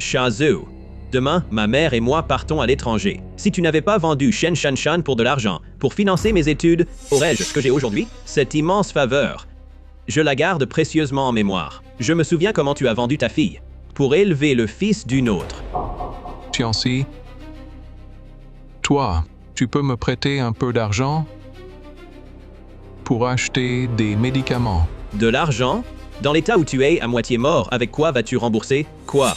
Shazou. Demain, ma mère et moi partons à l'étranger. Si tu n'avais pas vendu Shen Shanshan pour de l'argent, pour financer mes études, aurais-je ce que j'ai aujourd'hui? Cette immense faveur. Je la garde précieusement en mémoire. Je me souviens comment tu as vendu ta fille, pour élever le fils d'une autre. Tianxi, toi, tu peux me prêter un peu d'argent pour acheter des médicaments? De l'argent? Dans l'état où tu es, à moitié mort, avec quoi vas-tu rembourser? Quoi?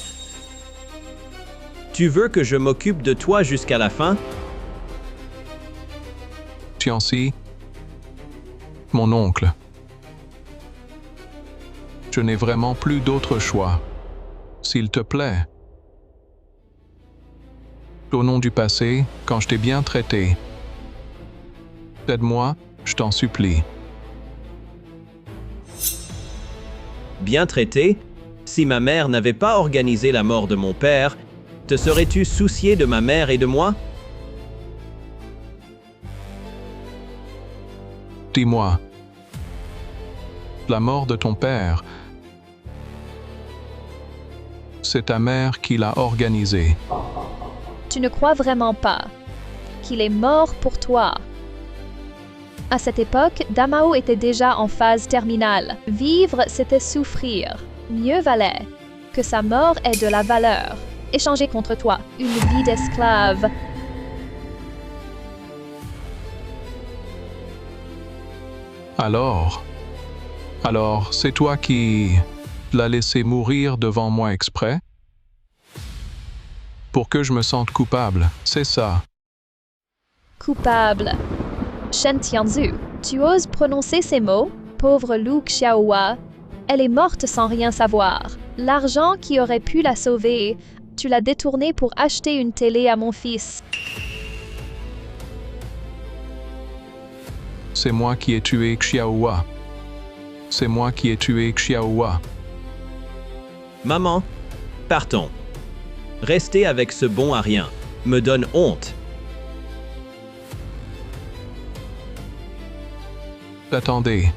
Tu veux que je m'occupe de toi jusqu'à la fin? Tianxi, mon oncle, je n'ai vraiment plus d'autre choix. S'il te plaît. Au nom du passé, quand je t'ai bien traité, aide-moi, je t'en supplie. Bien traité? Si ma mère n'avait pas organisé la mort de mon père, te serais-tu soucié de ma mère et de moi? Dis-moi, la mort de ton père, c'est ta mère qui l'a organisée. Tu ne crois vraiment pas qu'il est mort pour toi. À cette époque, Damao était déjà en phase terminale. Vivre, c'était souffrir. Mieux valait que sa mort ait de la valeur. Échanger contre toi une vie d'esclave. Alors, c'est toi qui l'as laissé mourir devant moi exprès? Pour que je me sente coupable, c'est ça. Coupable. Shen Tianzu, tu oses prononcer ces mots? Pauvre Lu Xiaohua, elle est morte sans rien savoir. L'argent qui aurait pu la sauver, tu l'as détourné pour acheter une télé à mon fils. C'est moi qui ai tué Xiaohua. C'est moi qui ai tué Xiaohua. Maman, partons. Rester avec ce bon à rien me donne honte. Attendez.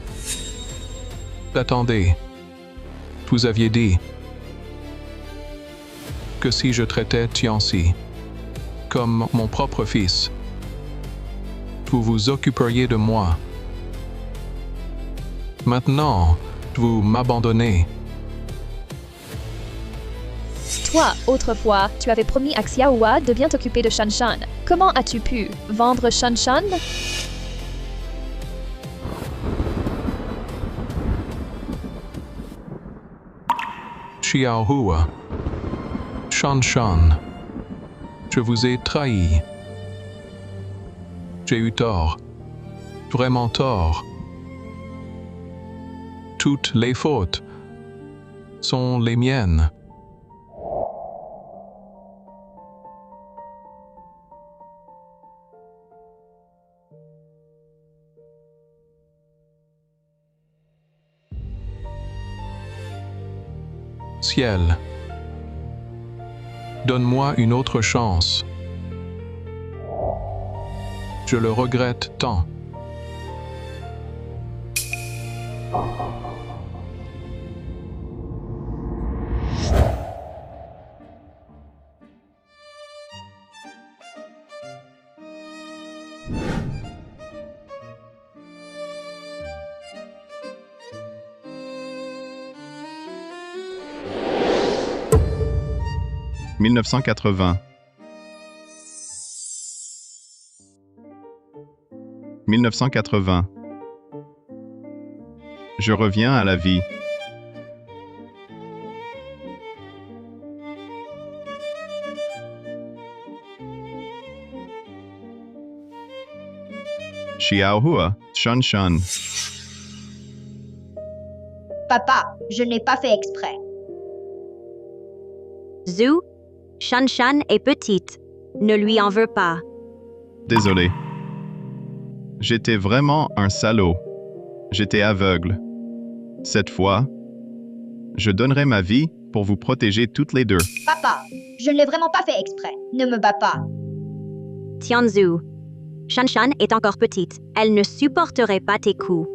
Vous aviez dit que si je traitais Tianxi comme mon propre fils, vous vous occuperiez de moi. Maintenant, vous m'abandonnez. Toi, autrefois, tu avais promis à Xiaohua de bien t'occuper de Shanshan. Comment as-tu pu vendre Shanshan? Xiaohua, Shanshan, je vous ai trahi. J'ai eu tort, vraiment tort. Toutes les fautes sont les miennes. Ciel, donne-moi une autre chance. Je le regrette tant. « 1980. 1980. Je reviens à la vie. Xiaohua, Shanshan. Papa, je n'ai pas fait exprès. Zhu, Shanshan est petite. Ne lui en veux pas. Désolé. J'étais vraiment un salaud. J'étais aveugle. Cette fois, je donnerai ma vie pour vous protéger toutes les deux. Papa, je ne l'ai vraiment pas fait exprès. Ne me bats pas. Tianzu, Shanshan est encore petite. Elle ne supporterait pas tes coups.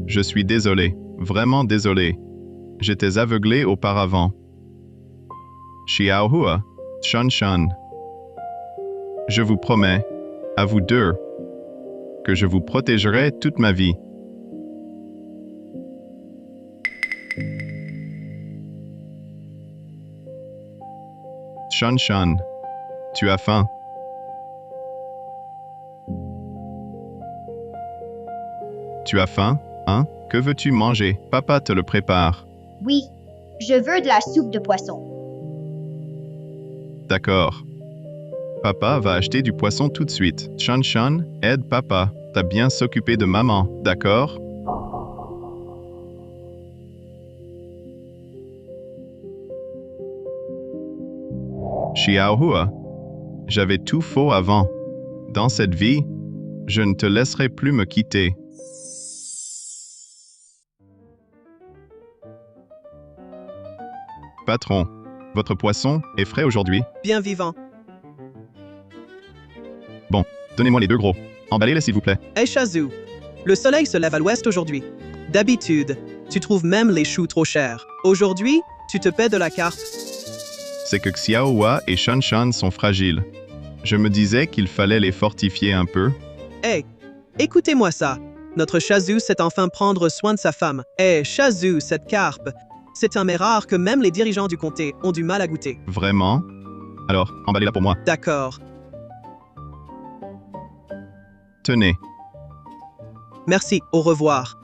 Je suis désolé. Vraiment désolé. J'étais aveuglé auparavant. Xiaohua, Shanshan. Je vous promets, à vous deux, que je vous protégerai toute ma vie. Shanshan, tu as faim. Tu as faim, hein? Que veux-tu manger? Papa te le prépare. Oui, je veux de la soupe de poisson. D'accord. Papa va acheter du poisson tout de suite. Shanshan, aide papa. T'as bien s'occuper de maman, d'accord? Xiaohua, j'avais tout faux avant. Dans cette vie, je ne te laisserai plus me quitter. Patron, votre poisson est frais aujourd'hui? Bien vivant. Bon, donnez-moi les deux gros. Emballez-les s'il vous plaît. Hey Shazoo, le soleil se lève à l'ouest aujourd'hui. D'habitude, tu trouves même les choux trop chers. Aujourd'hui, tu te paies de la carte. C'est que Xiaohua et Shanshan sont fragiles. Je me disais qu'il fallait les fortifier un peu. Hey, écoutez-moi ça. Notre Shazoo sait enfin prendre soin de sa femme. Hey, Shazoo, cette carpe, c'est un mets rare que même les dirigeants du comté ont du mal à goûter. Vraiment? Alors, emballez-la pour moi. D'accord. Tenez. Merci, au revoir.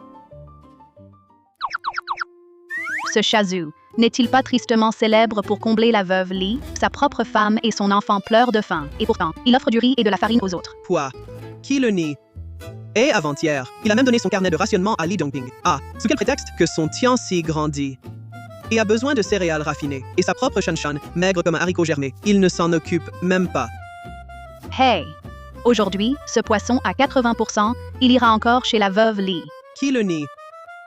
Ce Shazoo n'est-il pas tristement célèbre pour combler la veuve Lee? Sa propre femme et son enfant pleurent de faim, et pourtant, il offre du riz et de la farine aux autres. Quoi? Qui le nie? Et avant-hier, il a même donné son carnet de rationnement à Lee Dongping. Ah, sous quel prétexte que son Tianxi grandit et a besoin de céréales raffinées, et sa propre Shanshan, maigre comme un haricot germé. Il ne s'en occupe même pas. Hey! Aujourd'hui, ce poisson à 80%, il ira encore chez la veuve Lee. Qui le nie?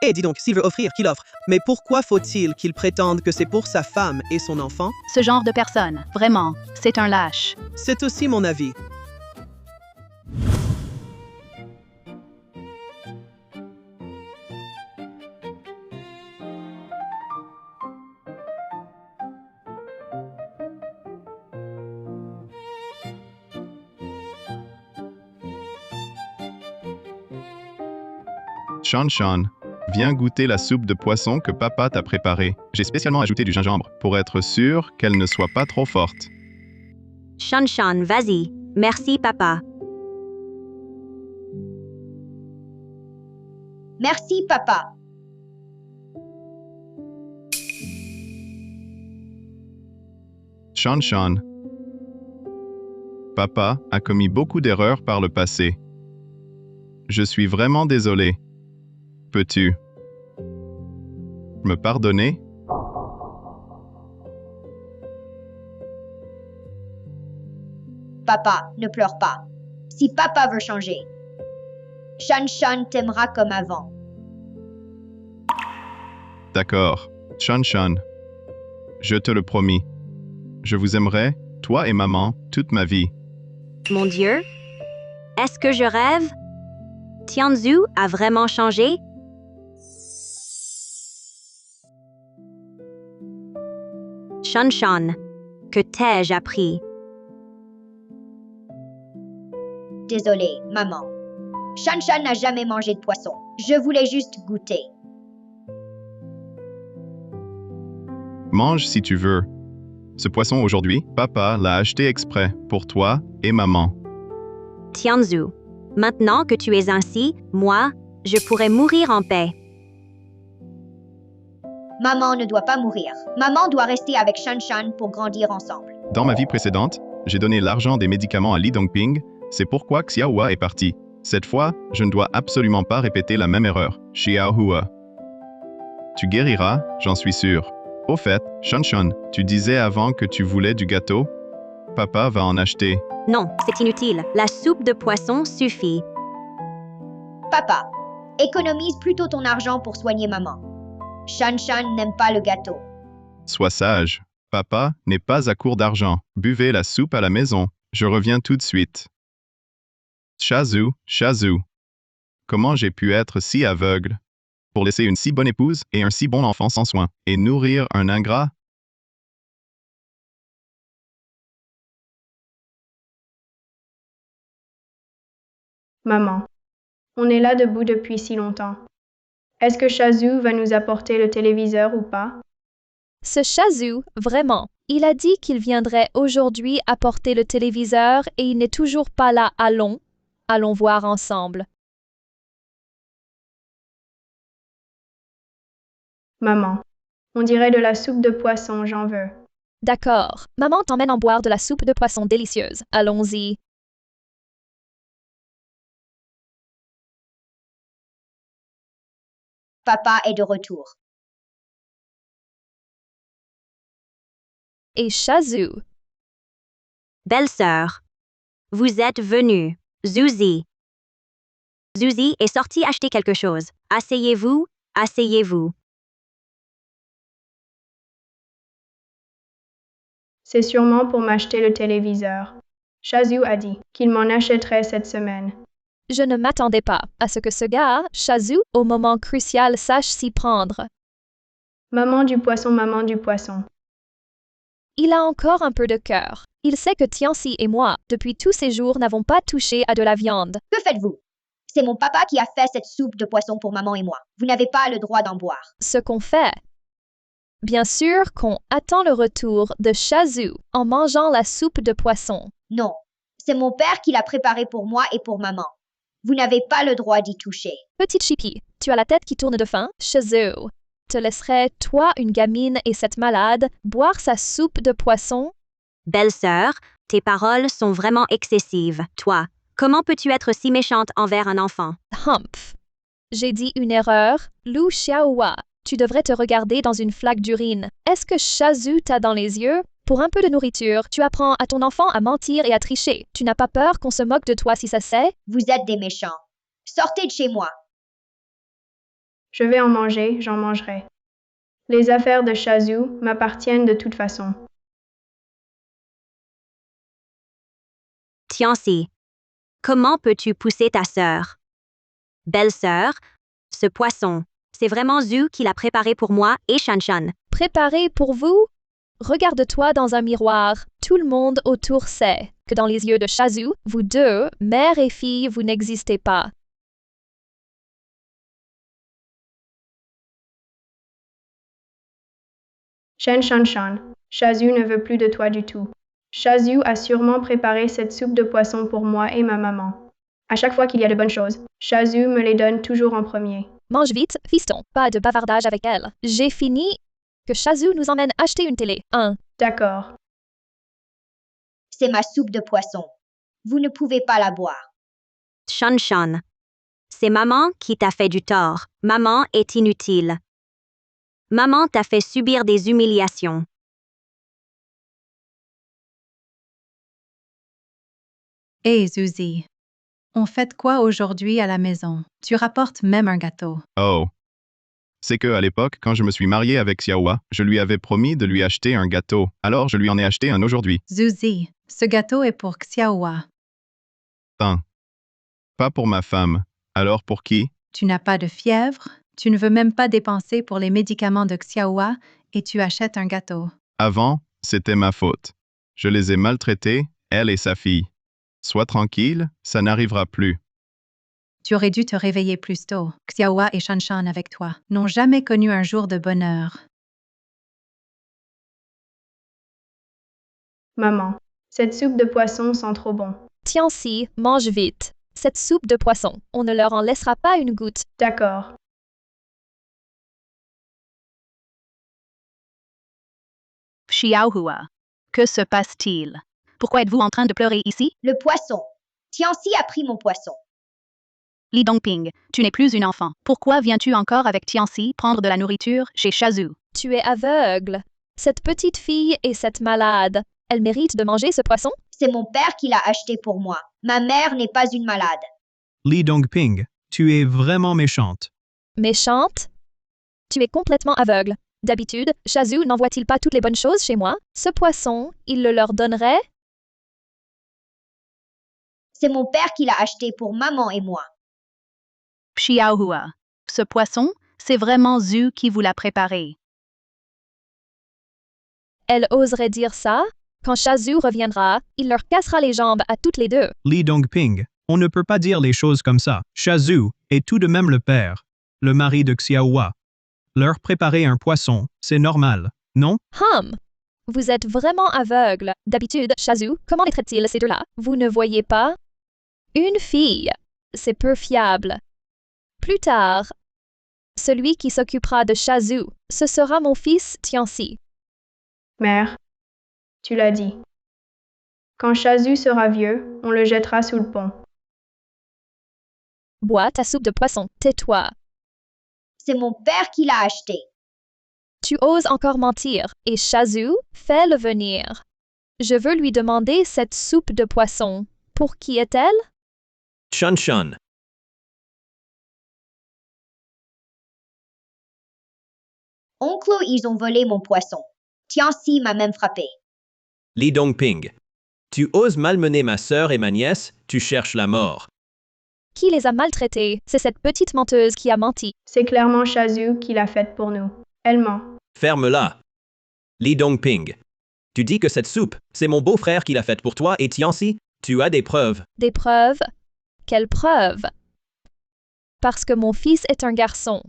Eh, dis donc, s'il veut offrir, qu'il offre. Mais pourquoi faut-il qu'il prétende que c'est pour sa femme et son enfant? Ce genre de personne, vraiment, c'est un lâche. C'est aussi mon avis. Shanshan, viens goûter la soupe de poisson que papa t'a préparée. J'ai spécialement ajouté du gingembre pour être sûr qu'elle ne soit pas trop forte. Shanshan, vas-y. Merci, papa. Merci, papa. Shanshan, papa a commis beaucoup d'erreurs par le passé. Je suis vraiment désolé. Peux-tu me pardonner? Papa, ne pleure pas. Si papa veut changer, Shanshan t'aimera comme avant. D'accord, Shanshan. Je te le promis. Je vous aimerai, toi et maman, toute ma vie. Mon Dieu? Est-ce que je rêve? Tianzhu a vraiment changé? Shanshan, que t'ai-je appris? Désolée, maman. Shanshan n'a jamais mangé de poisson. Je voulais juste goûter. Mange si tu veux. Ce poisson aujourd'hui, papa l'a acheté exprès pour toi et maman. Tianzhu, maintenant que tu es ainsi, moi, je pourrais mourir en paix. Maman ne doit pas mourir. Maman doit rester avec Shanshan pour grandir ensemble. Dans ma vie précédente, j'ai donné l'argent des médicaments à Lee Dongping. C'est pourquoi Xiaohua est parti. Cette fois, je ne dois absolument pas répéter la même erreur. Xiaohua. Tu guériras, j'en suis sûr. Au fait, Shanshan, tu disais avant que tu voulais du gâteau? Papa va en acheter. Non, c'est inutile. La soupe de poisson suffit. Papa, économise plutôt ton argent pour soigner maman. Shanshan n'aime pas le gâteau. Sois sage. Papa n'est pas à court d'argent. Buvez la soupe à la maison. Je reviens tout de suite. Shazoo, Shazoo. Comment j'ai pu être si aveugle pour laisser une si bonne épouse et un si bon enfant sans soin et nourrir un ingrat? Maman, on est là debout depuis si longtemps. Est-ce que Shazoo va nous apporter le téléviseur ou pas? Ce Shazoo, vraiment, il a dit qu'il viendrait aujourd'hui apporter le téléviseur et il n'est toujours pas là. Allons voir ensemble. Maman, on dirait de la soupe de poisson, j'en veux. D'accord, maman t'emmène en boire de la soupe de poisson délicieuse. Allons-y. Papa est de retour. Et Shazoo. Belle-sœur, vous êtes venue. Zuzi. Zuzi est sortie acheter quelque chose. Asseyez-vous, asseyez-vous. C'est sûrement pour m'acheter le téléviseur. Shazoo a dit qu'il m'en achèterait cette semaine. Je ne m'attendais pas à ce que ce gars, Shazoo, au moment crucial, sache s'y prendre. Maman du poisson, maman du poisson. Il a encore un peu de cœur. Il sait que Tianxi et moi, depuis tous ces jours, n'avons pas touché à de la viande. Que faites-vous? C'est mon papa qui a fait cette soupe de poisson pour maman et moi. Vous n'avez pas le droit d'en boire. Ce qu'on fait. Bien sûr qu'on attend le retour de Shazoo en mangeant la soupe de poisson. Non, c'est mon père qui l'a préparé pour moi et pour maman. Vous n'avez pas le droit d'y toucher. Petite Chippy, tu as la tête qui tourne de faim? Shazoo, te laisserais, toi, une gamine et cette malade, boire sa soupe de poisson? Belle-sœur, tes paroles sont vraiment excessives. Toi, comment peux-tu être si méchante envers un enfant? Humph. J'ai dit une erreur. Lu Xiaohua, tu devrais te regarder dans une flaque d'urine. Est-ce que Shazoo t'a dans les yeux? Pour un peu de nourriture, tu apprends à ton enfant à mentir et à tricher. Tu n'as pas peur qu'on se moque de toi si ça sait? Vous êtes des méchants. Sortez de chez moi. Je vais en manger, j'en mangerai. Les affaires de Shazoo m'appartiennent de toute façon. Tianxi, comment peux-tu pousser ta sœur? Belle-sœur, ce poisson, c'est vraiment Zhu qui l'a préparé pour moi et Shanshan. Préparé pour vous? Regarde-toi dans un miroir. Tout le monde autour sait que dans les yeux de Shazoo, vous deux, mère et fille, vous n'existez pas. Shen Shanshan, Shazoo ne veut plus de toi du tout. Shazoo a sûrement préparé cette soupe de poisson pour moi et ma maman. À chaque fois qu'il y a de bonnes choses, Shazoo me les donne toujours en premier. Mange vite, fiston. Pas de bavardage avec elle. J'ai fini. Que Shazoo nous emmène acheter une télé. D'accord. C'est ma soupe de poisson. Vous ne pouvez pas la boire. Shanshan, c'est maman qui t'a fait du tort. Maman est inutile. Maman t'a fait subir des humiliations. Hé, Zuzi, on fête quoi aujourd'hui à la maison? Tu rapportes même un gâteau. Oh. C'est que à l'époque, quand je me suis marié avec Xiaohua, je lui avais promis de lui acheter un gâteau. Alors je lui en ai acheté un aujourd'hui. Zuzi, ce gâteau est pour Xiaohua. Pas pour ma femme. Alors pour qui? Tu n'as pas de fièvre, tu ne veux même pas dépenser pour les médicaments de Xiaohua et tu achètes un gâteau. Avant, c'était ma faute. Je les ai maltraités, elle et sa fille. Sois tranquille, ça n'arrivera plus. Tu aurais dû te réveiller plus tôt. Xiaohua et Shanshan avec toi n'ont jamais connu un jour de bonheur. Maman, cette soupe de poisson sent trop bon. Tianxi, mange vite. Cette soupe de poisson, on ne leur en laissera pas une goutte. D'accord. Xiaohua, que se passe-t-il? Pourquoi êtes-vous en train de pleurer ici? Le poisson. Tianxi a pris mon poisson. Li Dongping, tu n'es plus une enfant. Pourquoi viens-tu encore avec Tianxi prendre de la nourriture chez Shazoo? Tu es aveugle. Cette petite fille est cette malade. Elle mérite de manger ce poisson? C'est mon père qui l'a acheté pour moi. Ma mère n'est pas une malade. Li Dongping, tu es vraiment méchante. Méchante? Tu es complètement aveugle. D'habitude, Shazoo n'envoie-t-il pas toutes les bonnes choses chez moi? Ce poisson, il le leur donnerait? C'est mon père qui l'a acheté pour maman et moi. Xiaohua, ce poisson, c'est vraiment Zhu qui vous l'a préparé. Elle oserait dire ça? Quand Shazoo reviendra, il leur cassera les jambes à toutes les deux. Li Dongping, On ne peut pas dire les choses comme ça. Shazou est tout de même le père, le mari de Xiaohua. Leur préparer un poisson, c'est normal, non? Vous êtes vraiment aveugle. D'habitude, Shazou, comment les traite-t-il ces deux-là? Vous ne voyez pas? Une fille, c'est peu fiable. Plus tard, celui qui s'occupera de Shazou, ce sera mon fils Tianxi. Mère, tu l'as dit. Quand Shazou sera vieux, on le jettera sous le pont. Bois ta soupe de poisson, tais-toi. C'est mon père qui l'a acheté. Tu oses encore mentir, et Shazou, fais-le venir. Je veux lui demander cette soupe de poisson. Pour qui est-elle? Shanshan. Oncle, ils ont volé mon poisson. Tianxi m'a même frappé. Li Dongping. Tu oses malmener ma sœur et ma nièce, tu cherches la mort. Qui les a maltraités? C'est cette petite menteuse qui a menti. C'est clairement Shazou qui l'a faite pour nous. Elle ment. Ferme-la. Li Dongping. Tu dis que cette soupe, c'est mon beau-frère qui l'a faite pour toi et Tianxi, tu as des preuves. Des preuves? Quelles preuves? Parce que mon fils est un garçon.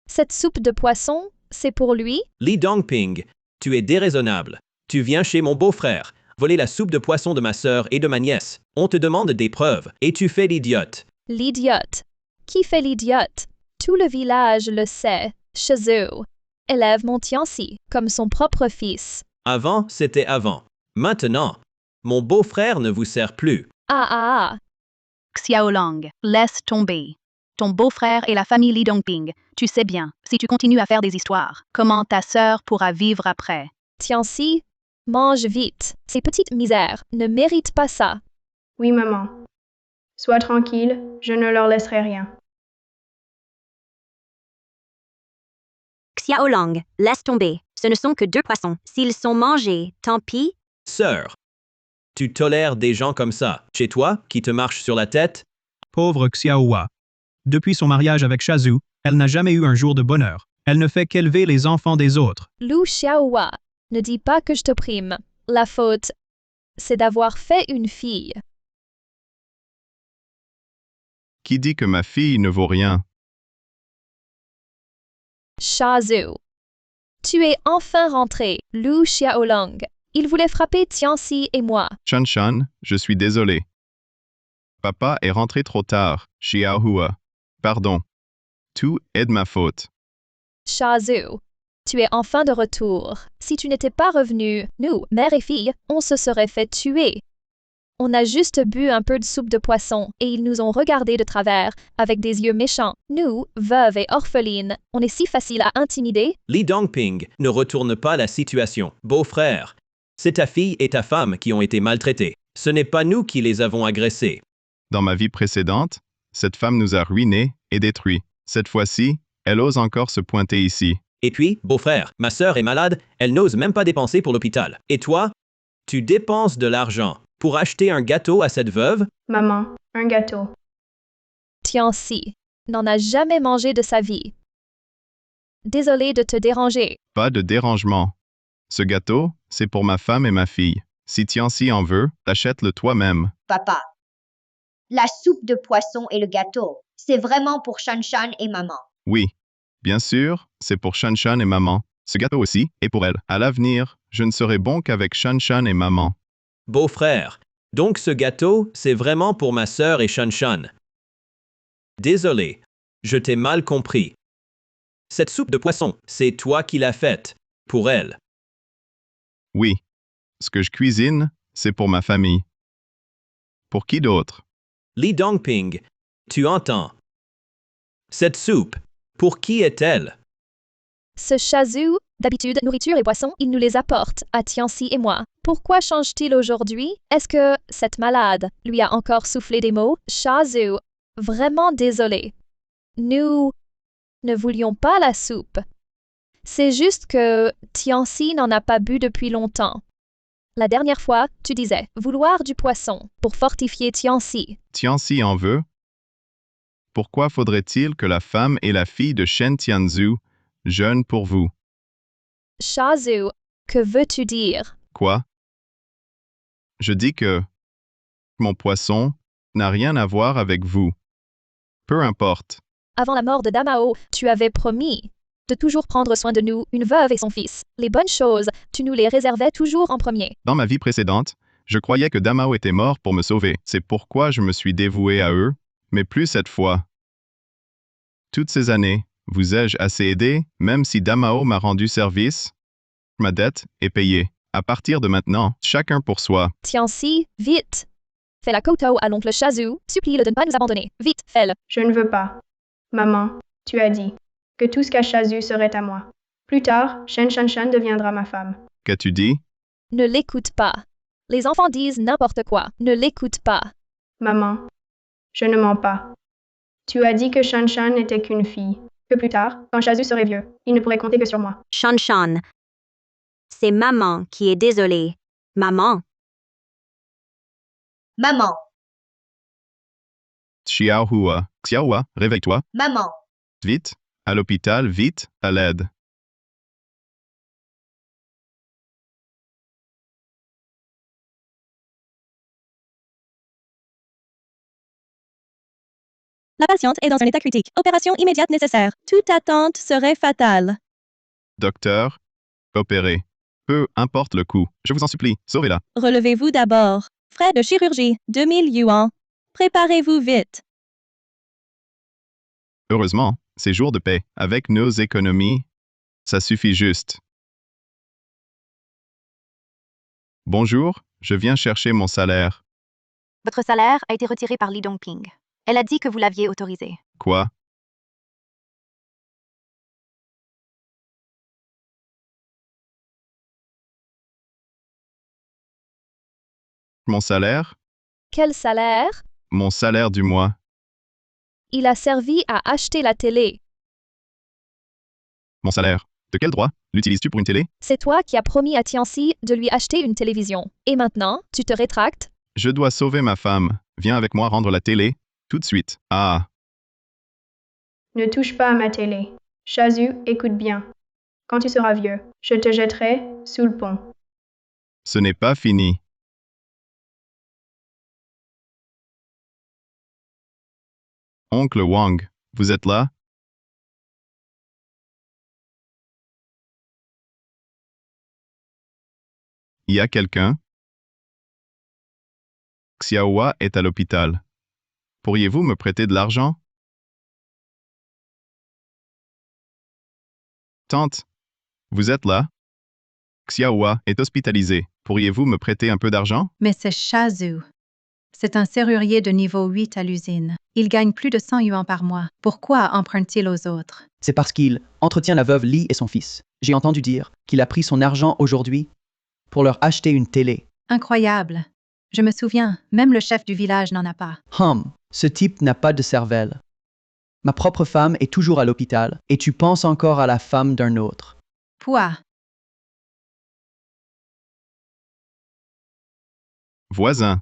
Cette soupe de poisson, c'est pour lui? Li Dongping, tu es déraisonnable. Tu viens chez mon beau-frère, voler la soupe de poisson de ma sœur et de ma nièce. On te demande des preuves, et tu fais l'idiote. L'idiote. Qui fait l'idiote? Tout le village le sait. Shazou élève mon Tianxi comme son propre fils. Avant, c'était avant. Maintenant, mon beau-frère ne vous sert plus. Xiaolong, laisse tomber. Ton beau-frère et la famille Li Dongping, tu sais bien, si tu continues à faire des histoires, comment ta sœur pourra vivre après? Tianxi, mange vite. Ces petites misères ne méritent pas ça. Oui, maman. Sois tranquille, je ne leur laisserai rien. Xiaolong, laisse tomber. Ce ne sont que 2 poissons. S'ils sont mangés, tant pis. Sœur, tu tolères des gens comme ça, chez toi, qui te marchent sur la tête? Pauvre Xiaohua. Depuis son mariage avec Shazou, elle n'a jamais eu un jour de bonheur. Elle ne fait qu'élever les enfants des autres. Lu Xiaohua, ne dis pas que je te prime. La faute, c'est d'avoir fait une fille. Qui dit que ma fille ne vaut rien? Shazou. Tu es enfin rentré, Lu Xiaolong. Il voulait frapper Tianxi et moi. Shanshan, je suis désolé. Papa est rentré trop tard, Xiaohua. Pardon. Tout est de ma faute. Shazou, tu es enfin de retour. Si tu n'étais pas revenu, nous, mère et fille, on se serait fait tuer. On a juste bu un peu de soupe de poisson et ils nous ont regardés de travers, avec des yeux méchants. Nous, veuves et orphelines, on est si facile à intimider. Li Dongping, ne retourne pas la situation. Beau-frère, c'est ta fille et ta femme qui ont été maltraitées. Ce n'est pas nous qui les avons agressées. Dans ma vie précédente, cette femme nous a ruinés et détruits. Cette fois-ci, elle ose encore se pointer ici. Et puis, beau-frère, ma sœur est malade, elle n'ose même pas dépenser pour l'hôpital. Et toi? Tu dépenses de l'argent pour acheter un gâteau à cette veuve? Maman, un gâteau. Tianxi n'en a jamais mangé de sa vie. Désolé de te déranger. Pas de dérangement. Ce gâteau, c'est pour ma femme et ma fille. Si Tianxi en veut, achète-le toi-même. Papa, la soupe de poisson et le gâteau, c'est vraiment pour Shanshan et maman. Oui. Bien sûr, c'est pour Shanshan et maman. Ce gâteau aussi est pour elle. À l'avenir, je ne serai bon qu'avec Shanshan et maman. Beau-frère, donc ce gâteau, c'est vraiment pour ma sœur et Shanshan. Désolé, je t'ai mal compris. Cette soupe de poisson, c'est toi qui l'as faite, pour elle. Oui. Ce que je cuisine, c'est pour ma famille. Pour qui d'autre? Li Dongping, tu entends? Cette soupe, pour qui est-elle? Ce Shazou, d'habitude, nourriture et boissons, il nous les apporte, à Tianxi et moi. Pourquoi change-t-il aujourd'hui? Est-ce que cette malade lui a encore soufflé des mots? Shazou, vraiment désolé. Nous ne voulions pas la soupe. C'est juste que Tianxi n'en a pas bu depuis longtemps. La dernière fois, tu disais vouloir du poisson pour fortifier Tianxi. Tianxi en veut? Pourquoi faudrait-il que la femme et la fille de Shen Tianzhu jeûnent pour vous? Shazou, que veux-tu dire? Quoi? Je dis que mon poisson N'a rien à voir avec vous. Peu importe. Avant la mort de Damao, tu avais promis de toujours prendre soin de nous, une veuve et son fils. Les bonnes choses, tu nous les réservais toujours en premier. Dans ma vie précédente, je croyais que Damao était mort pour me sauver. C'est pourquoi je me suis dévoué à eux, mais plus cette fois. Toutes ces années, vous ai-je assez aidé, même si Damao m'a rendu service? Ma dette est payée. À partir de maintenant, chacun pour soi. Tianxi, vite! Fais la kowtow à l'oncle Shazou, supplie-le de ne pas nous abandonner. Vite, fais-le. Je ne veux pas. Maman, tu as dit que tout ce qu'a Shazou serait à moi. Plus tard, Shen Shanshan deviendra ma femme. Qu'as-tu dit? Ne l'écoute pas. Les enfants disent n'importe quoi. Ne l'écoute pas. Maman, je ne mens pas. Tu as dit que Shanshan n'était qu'une fille. Que plus tard, quand Shazou serait vieux, il ne pourrait compter que sur moi. Shanshan. C'est maman qui est désolée. Maman. Maman, Xiaohua. Xiaohua, réveille-toi. maman, Vite. À l'hôpital, vite, à l'aide. La patiente est dans un état critique. Opération immédiate nécessaire. Toute attente serait fatale. Docteur, opérez. Peu importe le coût. Je vous en supplie, sauvez-la. Relevez-vous d'abord. Frais de chirurgie, 2000 yuan. Préparez-vous vite. Heureusement, c'est jour de paix. Avec nos économies, ça suffit juste. Bonjour, je viens chercher mon salaire. Votre salaire a été retiré par Li Dongping. Elle a dit que vous l'aviez autorisé. Quoi? Mon salaire? Quel salaire? Mon salaire du mois. Il a servi à acheter la télé. Mon salaire. De quel droit? L'utilises-tu pour une télé? C'est toi qui as promis à Tianxi de lui acheter une télévision. Et maintenant, tu te rétractes? Je dois sauver ma femme. Viens avec moi rendre la télé. Tout de suite. Ah. Ne touche pas à ma télé. Shazou, écoute bien. Quand tu seras vieux, je te jetterai sous le pont. Ce n'est pas fini. Oncle Wang, vous êtes là? Y a quelqu'un? Xiaohua est à l'hôpital. Pourriez-vous me prêter de l'argent? Tante, vous êtes là? Xiaohua est hospitalisé. Pourriez-vous me prêter un peu d'argent? Mais c'est Shazou. C'est un serrurier de niveau 8 à l'usine. Il gagne plus de 100 yuan par mois. Pourquoi emprunte-t-il aux autres? C'est parce qu'il entretient la veuve Li et son fils. J'ai entendu dire qu'il a pris son argent aujourd'hui pour leur acheter une télé. Incroyable. Je me souviens, même le chef du village n'en a pas. Ce type n'a pas de cervelle. Ma propre femme est toujours à l'hôpital et tu penses encore à la femme d'un autre. Pouah. Voisin,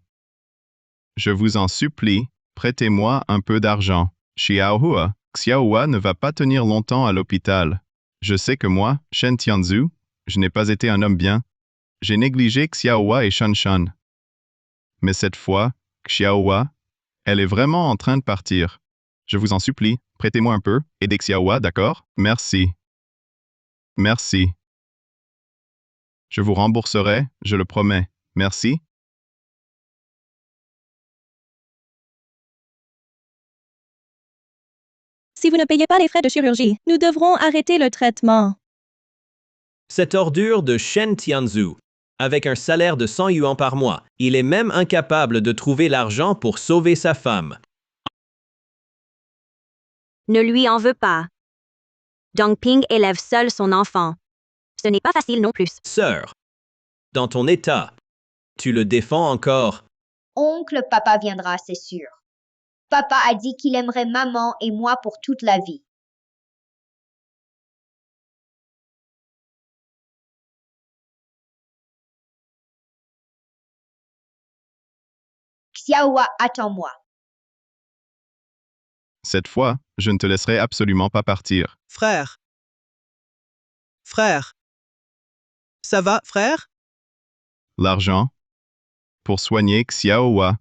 je vous en supplie, prêtez-moi un peu d'argent. Xiaohua ne va pas tenir longtemps à l'hôpital. Je sais que moi, Shen Tianzu, je n'ai pas été un homme bien. J'ai négligé Xiaohua et Shanshan. Mais cette fois, Xiaohua, elle est vraiment en train de partir. Je vous en supplie, prêtez-moi un peu, aidez Xiaohua, d'accord? Merci. Merci. Je vous rembourserai, je le promets. Merci. Si vous ne payez pas les frais de chirurgie, nous devrons arrêter le traitement. Cette ordure de Shen Tianzu, avec un salaire de 100 yuan par mois, il est même incapable de trouver l'argent pour sauver sa femme. Ne lui en veux pas. Dongping élève seul son enfant. Ce n'est pas facile non plus. Sœur, dans ton état, tu le défends encore. oncle papa viendra, c'est sûr. Papa a dit qu'il aimerait maman et moi pour toute la vie. Xiaohua, attends-moi. Cette fois, je ne te laisserai absolument pas partir. Frère. Frère. Ça va, frère? L'argent? Pour soigner Xiaohua.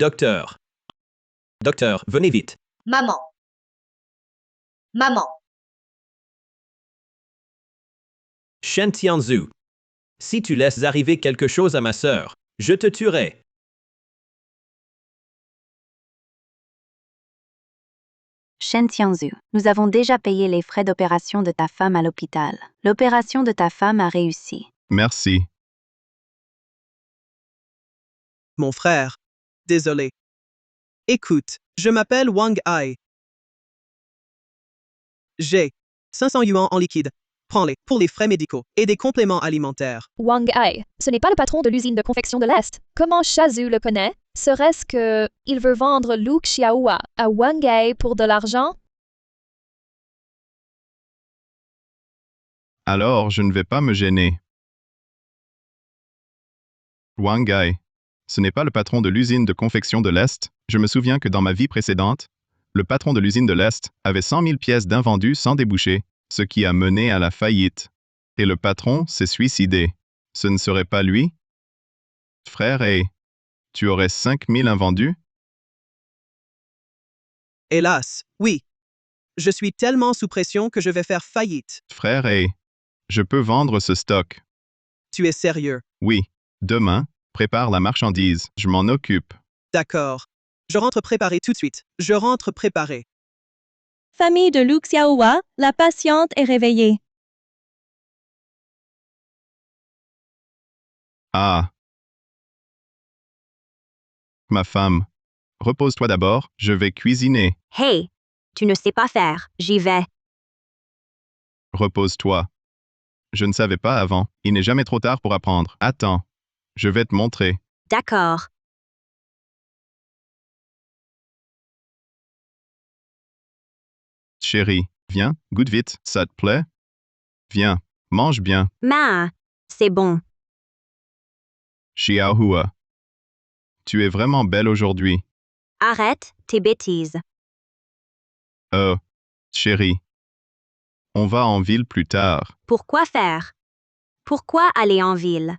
Docteur. Docteur, venez vite. Maman. Maman. Shen Tianzhu. Si tu laisses arriver quelque chose à ma sœur, je te tuerai. Shen Tianzhu, nous avons déjà payé les frais d'opération de ta femme à l'hôpital. L'opération de ta femme a réussi. Merci. Mon frère. Désolé. Écoute, je m'appelle Wang Ai. J'ai 500 yuan en liquide. Prends-les pour les frais médicaux et des compléments alimentaires. Wang Ai, ce n'est pas le patron de l'usine de confection de l'Est. Comment Shazhu le connaît? Serait-ce que il veut vendre Lu Xiaohua à Wang Ai pour de l'argent? Alors, je ne vais pas me gêner. Wang Ai, ce n'est pas le patron de l'usine de confection de l'Est. Je me souviens que dans ma vie précédente, le patron de l'usine de l'Est avait 100 000 pièces d'invendus sans débouché, ce qui a mené à la faillite. Et le patron s'est suicidé. Ce ne serait pas lui? Frère Ai, tu aurais 5 000 invendus? Hélas, oui. Je suis tellement sous pression que je vais faire faillite. Frère Ai, je peux vendre ce stock. Tu es sérieux? Oui. Demain, prépare la marchandise. Je m'en occupe. D'accord. Je rentre préparé tout de suite. Je rentre préparé. Famille de Lu Xiaohua, la patiente est réveillée. Ah. Ma femme. Repose-toi d'abord, je vais cuisiner. Hey, tu ne sais pas faire, j'y vais. Repose-toi. Je ne savais pas avant. Il n'est jamais trop tard pour apprendre. Attends. Je vais te montrer. D'accord. Chérie, viens, goûte vite, ça te plaît? Viens, mange bien. Ma, c'est bon. Xiaohua. Tu es vraiment belle aujourd'hui. Arrête tes bêtises. Chérie. On va en ville plus tard. Pourquoi faire? Pourquoi aller en ville?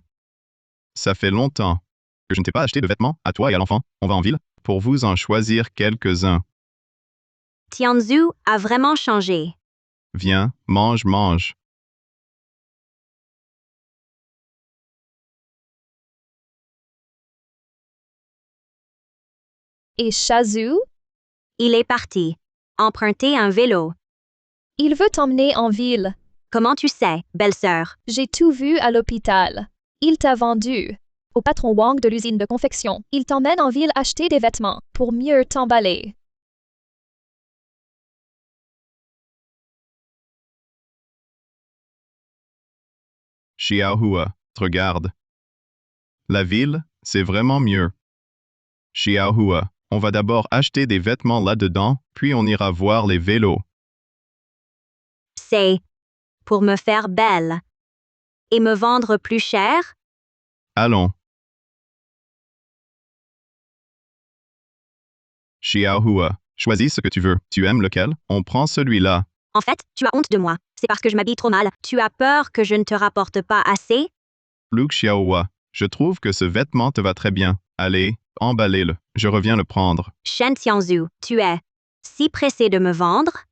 Ça fait longtemps que je ne t'ai pas acheté de vêtements à toi et à l'enfant. On va en ville pour vous en choisir quelques-uns. Tianzhu a vraiment changé. Viens, mange. Et Shazhu? Il est parti. Emprunter un vélo. Il veut t'emmener en ville. Comment tu sais, belle-sœur? J'ai tout vu à l'hôpital. Il t'a vendu. Au patron Wang de l'usine de confection. Il t'emmène en ville acheter des vêtements pour mieux t'emballer. Xiaohua, regarde. La ville, c'est vraiment mieux. Xiaohua, on va d'abord acheter des vêtements là-dedans, puis on ira voir les vélos. C'est pour me faire belle. Et me vendre plus cher? Allons. Xiaohua, choisis ce que tu veux. Tu aimes lequel? On prend celui-là. En fait, tu as honte de moi. C'est parce que je m'habille trop mal. Tu as peur que je ne te rapporte pas assez? Lu Xiaohua, je trouve que ce vêtement te va très bien. Allez, emballez-le. Je reviens le prendre. Shen Tianzhu, tu es si pressé de me vendre?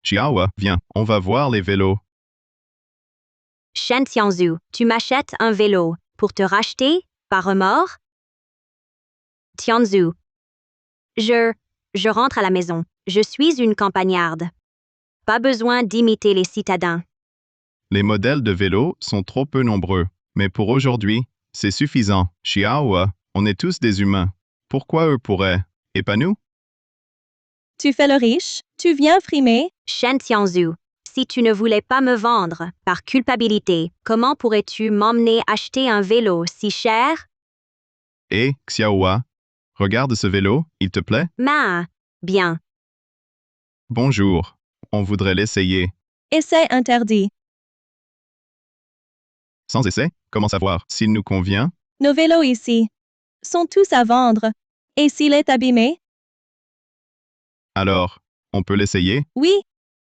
Xiaohua, viens, on va voir les vélos. Shen Tianzhu, tu m'achètes un vélo pour te racheter, par remords? Tianzhu. Je rentre à la maison. Je suis une campagnarde. Pas besoin d'imiter les citadins. Les modèles de vélos sont trop peu nombreux, mais pour aujourd'hui, c'est suffisant. Xiaohua, on est tous des humains. Pourquoi eux pourraient, et pas nous? Tu fais le riche, tu viens frimer. Shen Tianzhu, si tu ne voulais pas me vendre, par culpabilité, comment pourrais-tu m'emmener acheter un vélo si cher? Xiaohua, regarde ce vélo, il te plaît? Bien. Bonjour, on voudrait l'essayer. Essai interdit. Sans essai, comment savoir s'il nous convient? Nos vélos ici sont tous à vendre. Et s'il est abîmé? Alors, on peut l'essayer? Oui,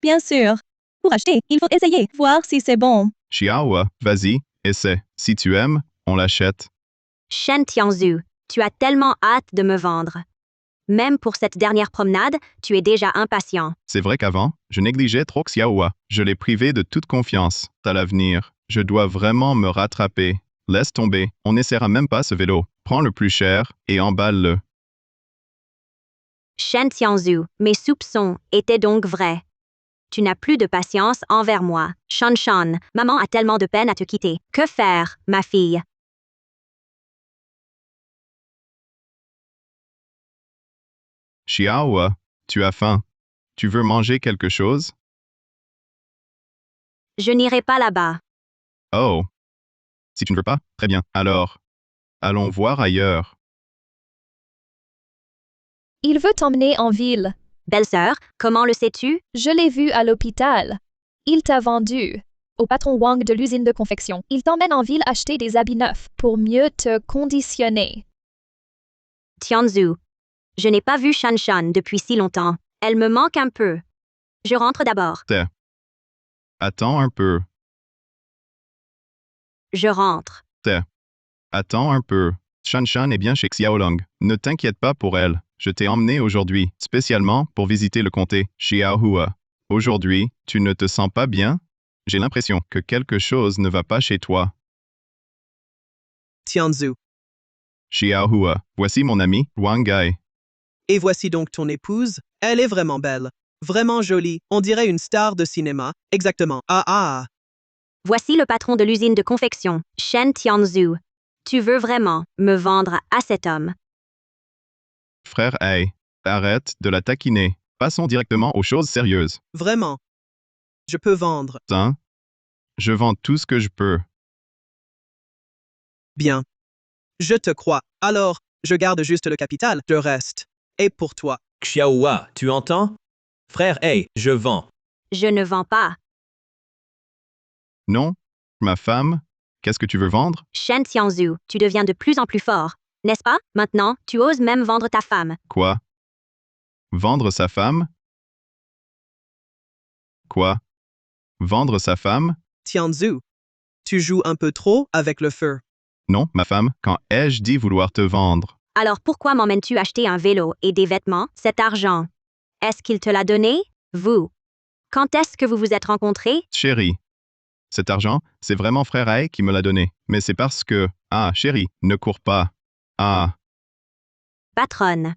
bien sûr. Pour acheter, il faut essayer, voir si c'est bon. Xiaohua, vas-y, essaie. Si tu aimes, on l'achète. Shen Tianzhu, Tu as tellement hâte de me vendre. Même pour cette dernière promenade, tu es déjà impatient. C'est vrai qu'avant, je négligeais trop Xiaohua. Je l'ai privé de toute confiance. À l'avenir, je dois vraiment me rattraper. Laisse tomber, on n'essaiera même pas ce vélo. Prends le plus cher et emballe-le. Shen Tianzhu, mes soupçons étaient donc vrais. Tu n'as plus de patience envers moi. Shanshan, maman a tellement de peine à te quitter. Que faire, ma fille? Xiaohua, tu as faim. Tu veux manger quelque chose? Je n'irai pas là-bas. Oh. Si tu ne veux pas, très bien. Alors, allons voir ailleurs. Il veut t'emmener en ville. Belle-sœur, comment le sais-tu? Je l'ai vu à l'hôpital. Il t'a vendu. Au patron Wang de l'usine de confection. Il t'emmène en ville acheter des habits neufs pour mieux te conditionner. Tianzhu, je n'ai pas vu Shanshan depuis si longtemps. Elle me manque un peu. Je rentre d'abord. Attends un peu. Je rentre. Attends un peu. Shanshan est bien chez Xiaolong. Ne t'inquiète pas pour elle. Je t'ai emmené aujourd'hui, spécialement pour visiter le comté Xiaohua. Aujourd'hui, tu ne te sens pas bien? J'ai l'impression que quelque chose ne va pas chez toi. Tianzhu. Xiaohua, voici mon ami, Wang Gai. Et voici donc ton épouse. Elle est vraiment belle. Vraiment jolie. On dirait une star de cinéma. Exactement. Ah. Voici le patron de l'usine de confection, Shen Tianzhu. Tu veux vraiment me vendre à cet homme? Frère Ai, arrête de la taquiner. Passons directement aux choses sérieuses. Vraiment. Je peux vendre. Hein? Je vends tout ce que je peux. Bien. Je te crois. Alors, je garde juste le capital. Je reste. Et pour toi? Xiaohua, tu entends? Frère, hey, je vends. Je ne vends pas. Non? Ma femme? Qu'est-ce que tu veux vendre? Shen Tianzhu, tu deviens de plus en plus fort. N'est-ce pas? Maintenant, tu oses même vendre ta femme. Quoi? Vendre sa femme? Quoi? Vendre sa femme? Tianzhu, tu joues un peu trop avec le feu. Non, ma femme, quand ai-je dit vouloir te vendre? Alors pourquoi m'emmènes-tu acheter un vélo et des vêtements, cet argent? Est-ce qu'il te l'a donné? Vous? Quand est-ce que vous vous êtes rencontrés? Chérie, cet argent, c'est vraiment frère Ai qui me l'a donné. Mais c'est parce que... Ah, chérie, ne cours pas. Ah. Patronne.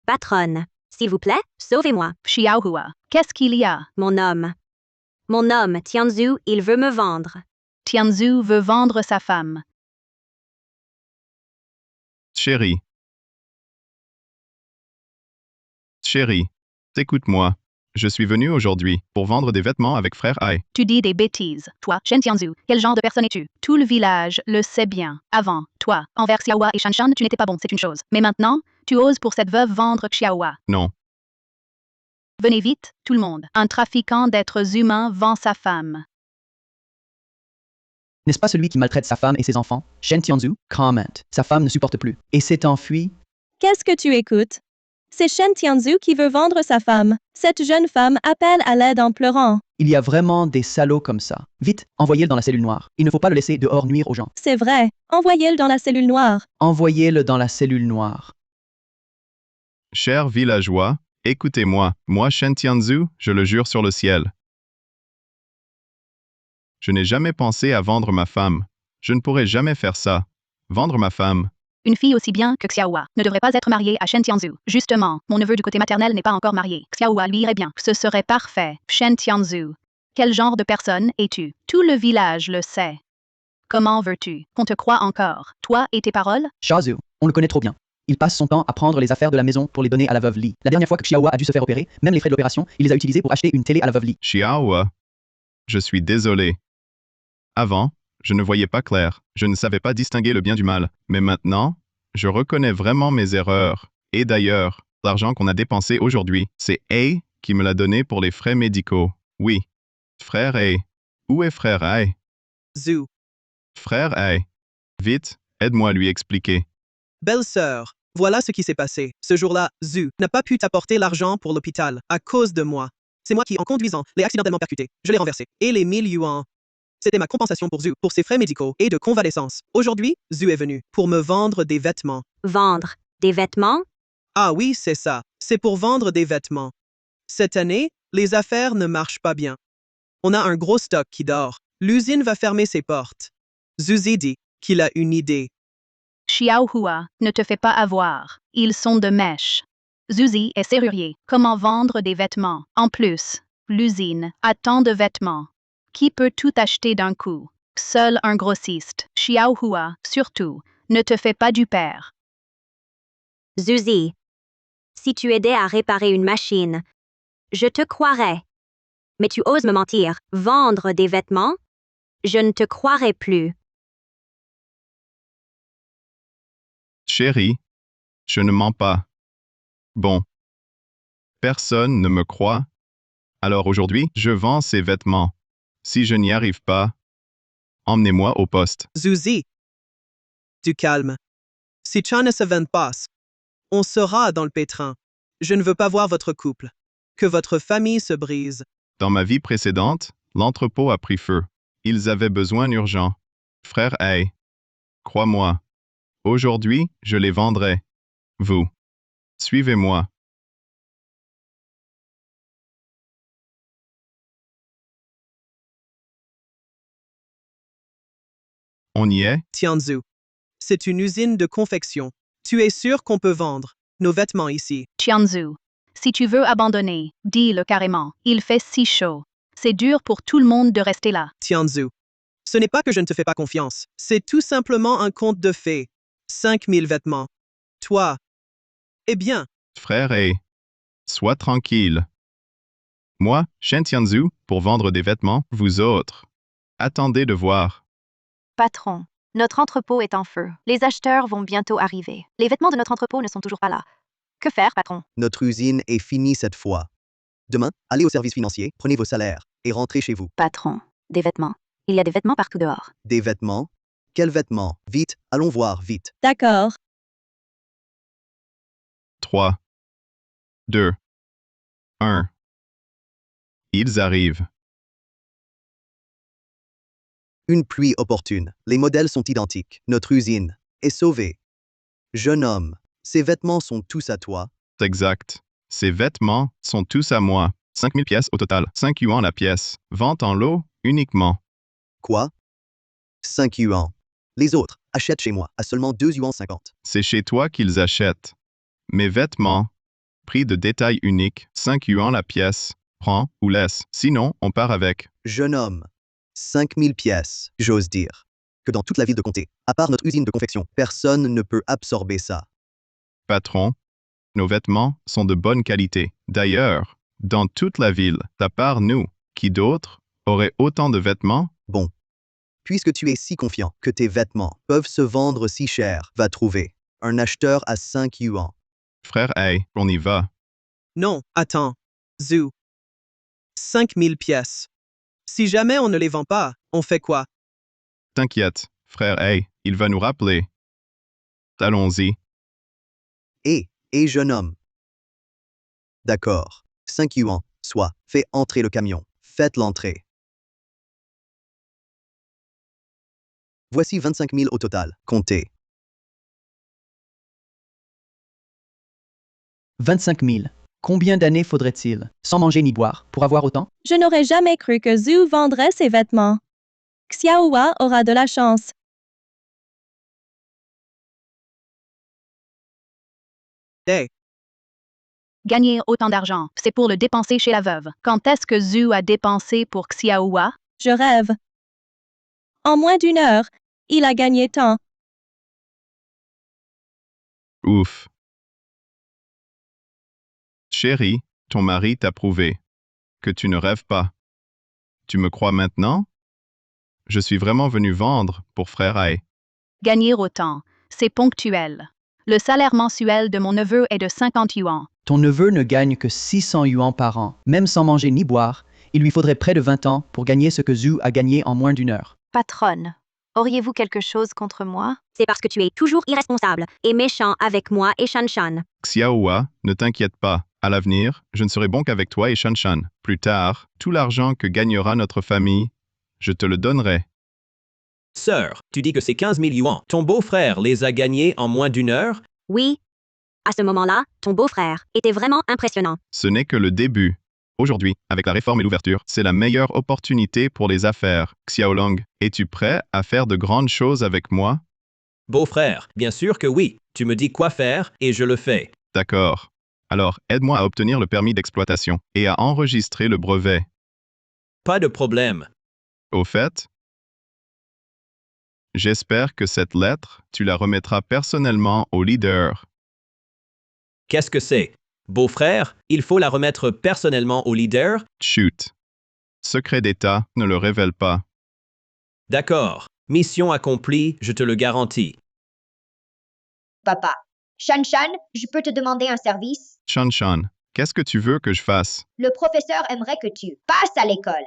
Patronne. S'il vous plaît, sauvez-moi. Xiaohua, qu'est-ce qu'il y a? Mon homme. Mon homme, Tianzhu, il veut me vendre. Tianzhu veut vendre sa femme. Chérie. Chérie, écoute-moi. Je suis venu aujourd'hui pour vendre des vêtements avec frère Ai. Tu dis des bêtises. Toi, Shen Tianzhu, quel genre de personne es-tu? Tout le village le sait bien. Avant, toi, envers Xiaohua et Shanshan, tu n'étais pas bon, c'est une chose. Mais maintenant, tu oses pour cette veuve vendre Xiaohua. Non. Venez vite, tout le monde. Un trafiquant d'êtres humains vend sa femme. N'est-ce pas celui qui maltraite sa femme et ses enfants? Shen Tianzhu, comment? Sa femme ne supporte plus. Et s'est enfui. Qu'est-ce que tu écoutes? C'est Shen Tianzhu qui veut vendre sa femme. Cette jeune femme appelle à l'aide en pleurant. Il y a vraiment des salauds comme ça. Vite, envoyez-le dans la cellule noire. Il ne faut pas le laisser dehors nuire aux gens. C'est vrai. Envoyez-le dans la cellule noire. Envoyez-le dans la cellule noire. Chers villageois, écoutez-moi. Moi, Shen Tianzhu, je le jure sur le ciel. Je n'ai jamais pensé à vendre ma femme. Je ne pourrais jamais faire ça. Vendre ma femme. Une fille aussi bien que Xiaohua ne devrait pas être mariée à Shen Tianzhu. Justement, mon neveu du côté maternel n'est pas encore marié. Xiaohua lui irait bien. Ce serait parfait. Shen Tianzhu. Quel genre de personne es-tu? Tout le village le sait. Comment veux-tu qu'on te croie encore? Toi et tes paroles? Xiaozu, on le connaît trop bien. Il passe son temps à prendre les affaires de la maison pour les donner à la veuve Li. La dernière fois que Xiaohua a dû se faire opérer, même les frais de l'opération, il les a utilisés pour acheter une télé à la veuve Li. Xiaohua. Je suis désolé. Avant, je ne voyais pas clair. Je ne savais pas distinguer le bien du mal. Mais maintenant, je reconnais vraiment mes erreurs. Et d'ailleurs, l'argent qu'on a dépensé aujourd'hui, c'est Ai qui me l'a donné pour les frais médicaux. Oui. Frère Ai. Où est frère Ai? Zhu. Frère Ai. Vite, aide-moi à lui expliquer. Belle-sœur, voilà ce qui s'est passé. Ce jour-là, Zhu n'a pas pu t'apporter l'argent pour l'hôpital à cause de moi. C'est moi qui, en conduisant, l'ai accidentellement percuté. Je l'ai renversé. Et les 1000 yuans. C'était ma compensation pour Zhu, pour ses frais médicaux et de convalescence. Aujourd'hui, Zhu est venu pour me vendre des vêtements. Vendre des vêtements? Ah oui, c'est ça. C'est pour vendre des vêtements. Cette année, les affaires ne marchent pas bien. On a un gros stock qui dort. L'usine va fermer ses portes. Zuzi dit qu'il a une idée. Xiaohua, ne te fais pas avoir. Ils sont de mèche. Zuzi est serrurier. Comment vendre des vêtements? En plus, l'usine a tant de vêtements. Qui peut tout acheter d'un coup? Seul un grossiste. Xiaohua, surtout, ne te fais pas du père. Zuzi, si tu aidais à réparer une machine, je te croirais. Mais tu oses me mentir. Vendre des vêtements? Je ne te croirais plus. Chérie, je ne mens pas. Bon. Personne ne me croit. Alors aujourd'hui, je vends ces vêtements. Si je n'y arrive pas, emmenez-moi au poste. Zuzi. Du calme. Si Chan ne se vend pas, on sera dans le pétrin. Je ne veux pas voir votre couple. Que votre famille se brise. Dans ma vie précédente, l'entrepôt a pris feu. Ils avaient besoin urgent. Frère Hay. Crois-moi. Aujourd'hui, je les vendrai. Vous. Suivez-moi. On y est? Tianzhu. C'est une usine de confection. Tu es sûr qu'on peut vendre nos vêtements ici? Tianzhu, si tu veux abandonner, dis-le carrément. Il fait si chaud. C'est dur pour tout le monde de rester là. Tianzhu. Ce n'est pas que je ne te fais pas confiance. C'est tout simplement un conte de fées. 5000 vêtements. Toi. Eh bien. Frère Hay. Sois tranquille. Moi, Shen Tianzhu, pour vendre des vêtements, vous autres. Attendez de voir. Patron, notre entrepôt est en feu. Les acheteurs vont bientôt arriver. Les vêtements de notre entrepôt ne sont toujours pas là. Que faire, patron? Notre usine est finie cette fois. Demain, allez au service financier, prenez vos salaires et rentrez chez vous. Patron, des vêtements. Il y a des vêtements partout dehors. Des vêtements? Quels vêtements? Vite, allons voir, vite. D'accord. 3, 2, 1. Ils arrivent. Une pluie opportune. Les modèles sont identiques. Notre usine est sauvée. Jeune homme, ces vêtements sont tous à toi. Exact. Ces vêtements sont tous à moi. 5000 pièces au total. 5 yuan la pièce. Vente en lot, uniquement. Quoi? 5 yuan. Les autres achètent chez moi à seulement 2 yuan 50. C'est chez toi qu'ils achètent. Mes vêtements. Prix de détail unique, 5 yuan la pièce. Prends ou laisse. Sinon, on part avec. Jeune homme, 5000 pièces, j'ose dire. Que dans toute la ville de Comté, à part notre usine de confection, personne ne peut absorber ça. Patron, nos vêtements sont de bonne qualité. D'ailleurs, dans toute la ville, à part nous, qui d'autre aurait autant de vêtements? Bon. Puisque tu es si confiant que tes vêtements peuvent se vendre si cher, va trouver un acheteur à 5 yuan. Frère Hay, on y va. Non, attends. Zhu. 5000 pièces. Si jamais on ne les vend pas, on fait quoi? T'inquiète, frère Hay, il va nous rappeler. Allons-y. Et jeune homme. D'accord. 5 yuan, soit, fais entrer le camion. Faites l'entrée. Voici 25 000 au total. Comptez. 25 000. Combien d'années faudrait-il, sans manger ni boire, pour avoir autant? Je n'aurais jamais cru que Zhu vendrait ses vêtements. Xiaohua aura de la chance. Hey. Gagner autant d'argent, c'est pour le dépenser chez la veuve. Quand est-ce que Zhu a dépensé pour Xiaohua? Je rêve. En moins d'une heure, il a gagné tant. Ouf. Chérie, ton mari t'a prouvé que tu ne rêves pas. Tu me crois maintenant? Je suis vraiment venu vendre pour frère Hay. Gagner autant, c'est ponctuel. Le salaire mensuel de mon neveu est de 50 yuan. Ton neveu ne gagne que 600 yuan par an. Même sans manger ni boire, il lui faudrait près de 20 ans pour gagner ce que Zhu a gagné en moins d'une heure. Patronne, auriez-vous quelque chose contre moi? C'est parce que tu es toujours irresponsable et méchant avec moi et Shanshan. Xiaohua, ne t'inquiète pas. À l'avenir, je ne serai bon qu'avec toi et Shanshan. Plus tard, tout l'argent que gagnera notre famille, Je te le donnerai. Sœur, tu dis que c'est 15 000 yuans. Ton beau-frère les a gagnés en moins d'une heure? Oui. À ce moment-là, ton beau-frère était vraiment impressionnant. Ce n'est que le début. Aujourd'hui, avec la réforme et l'ouverture, c'est la meilleure opportunité pour les affaires. Xiaolong, es-tu prêt à faire de grandes choses avec moi? Beau-frère, bien sûr que oui. Tu me dis quoi faire et je le fais. D'accord. Alors, aide-moi à obtenir le permis d'exploitation et à enregistrer le brevet. Pas de problème. Au fait, j'espère que cette lettre, tu la remettras personnellement au leader. Qu'est-ce que c'est? Beau-frère, il faut la remettre personnellement au leader? Chut. Secret d'État, ne le révèle pas. D'accord. Mission accomplie, je te le garantis. Papa. Shan Shan, je peux te demander un service? Shan Shan, qu'est-ce que tu veux que je fasse? Le professeur aimerait que tu passes à l'école.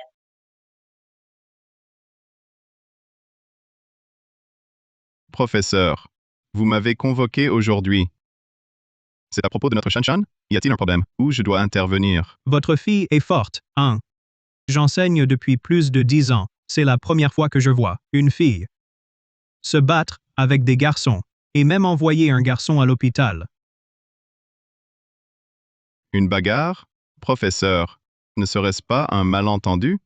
Professeur, vous m'avez convoqué aujourd'hui. C'est à propos de notre Shan Shan? Y a-t-il un problème? Où je dois intervenir? Votre fille est forte, hein? J'enseigne depuis plus de 10 ans. C'est la première fois que je vois une fille se battre avec des garçons, et même envoyer un garçon à l'hôpital. Une bagarre? Professeur, ne serait-ce pas un malentendu?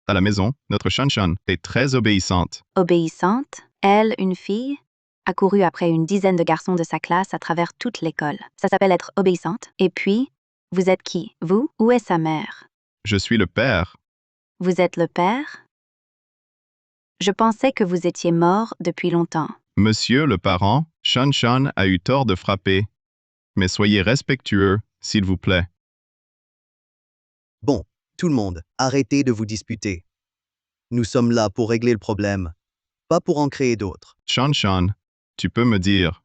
À la maison, notre Shan Shan est très obéissante. Obéissante, elle, une fille, a couru après une dizaine de garçons de sa classe à travers toute l'école. Ça s'appelle être obéissante. Et puis, vous êtes qui? Vous? Où est sa mère? Je suis le père. Vous êtes le père? Je pensais que vous étiez mort depuis longtemps. Monsieur le parent, Shan Shan a eu tort de frapper. Mais soyez respectueux, s'il vous plaît. Bon, tout le monde, arrêtez de vous disputer. Nous sommes là pour régler le problème, pas pour en créer d'autres. Shan Shan, tu peux me dire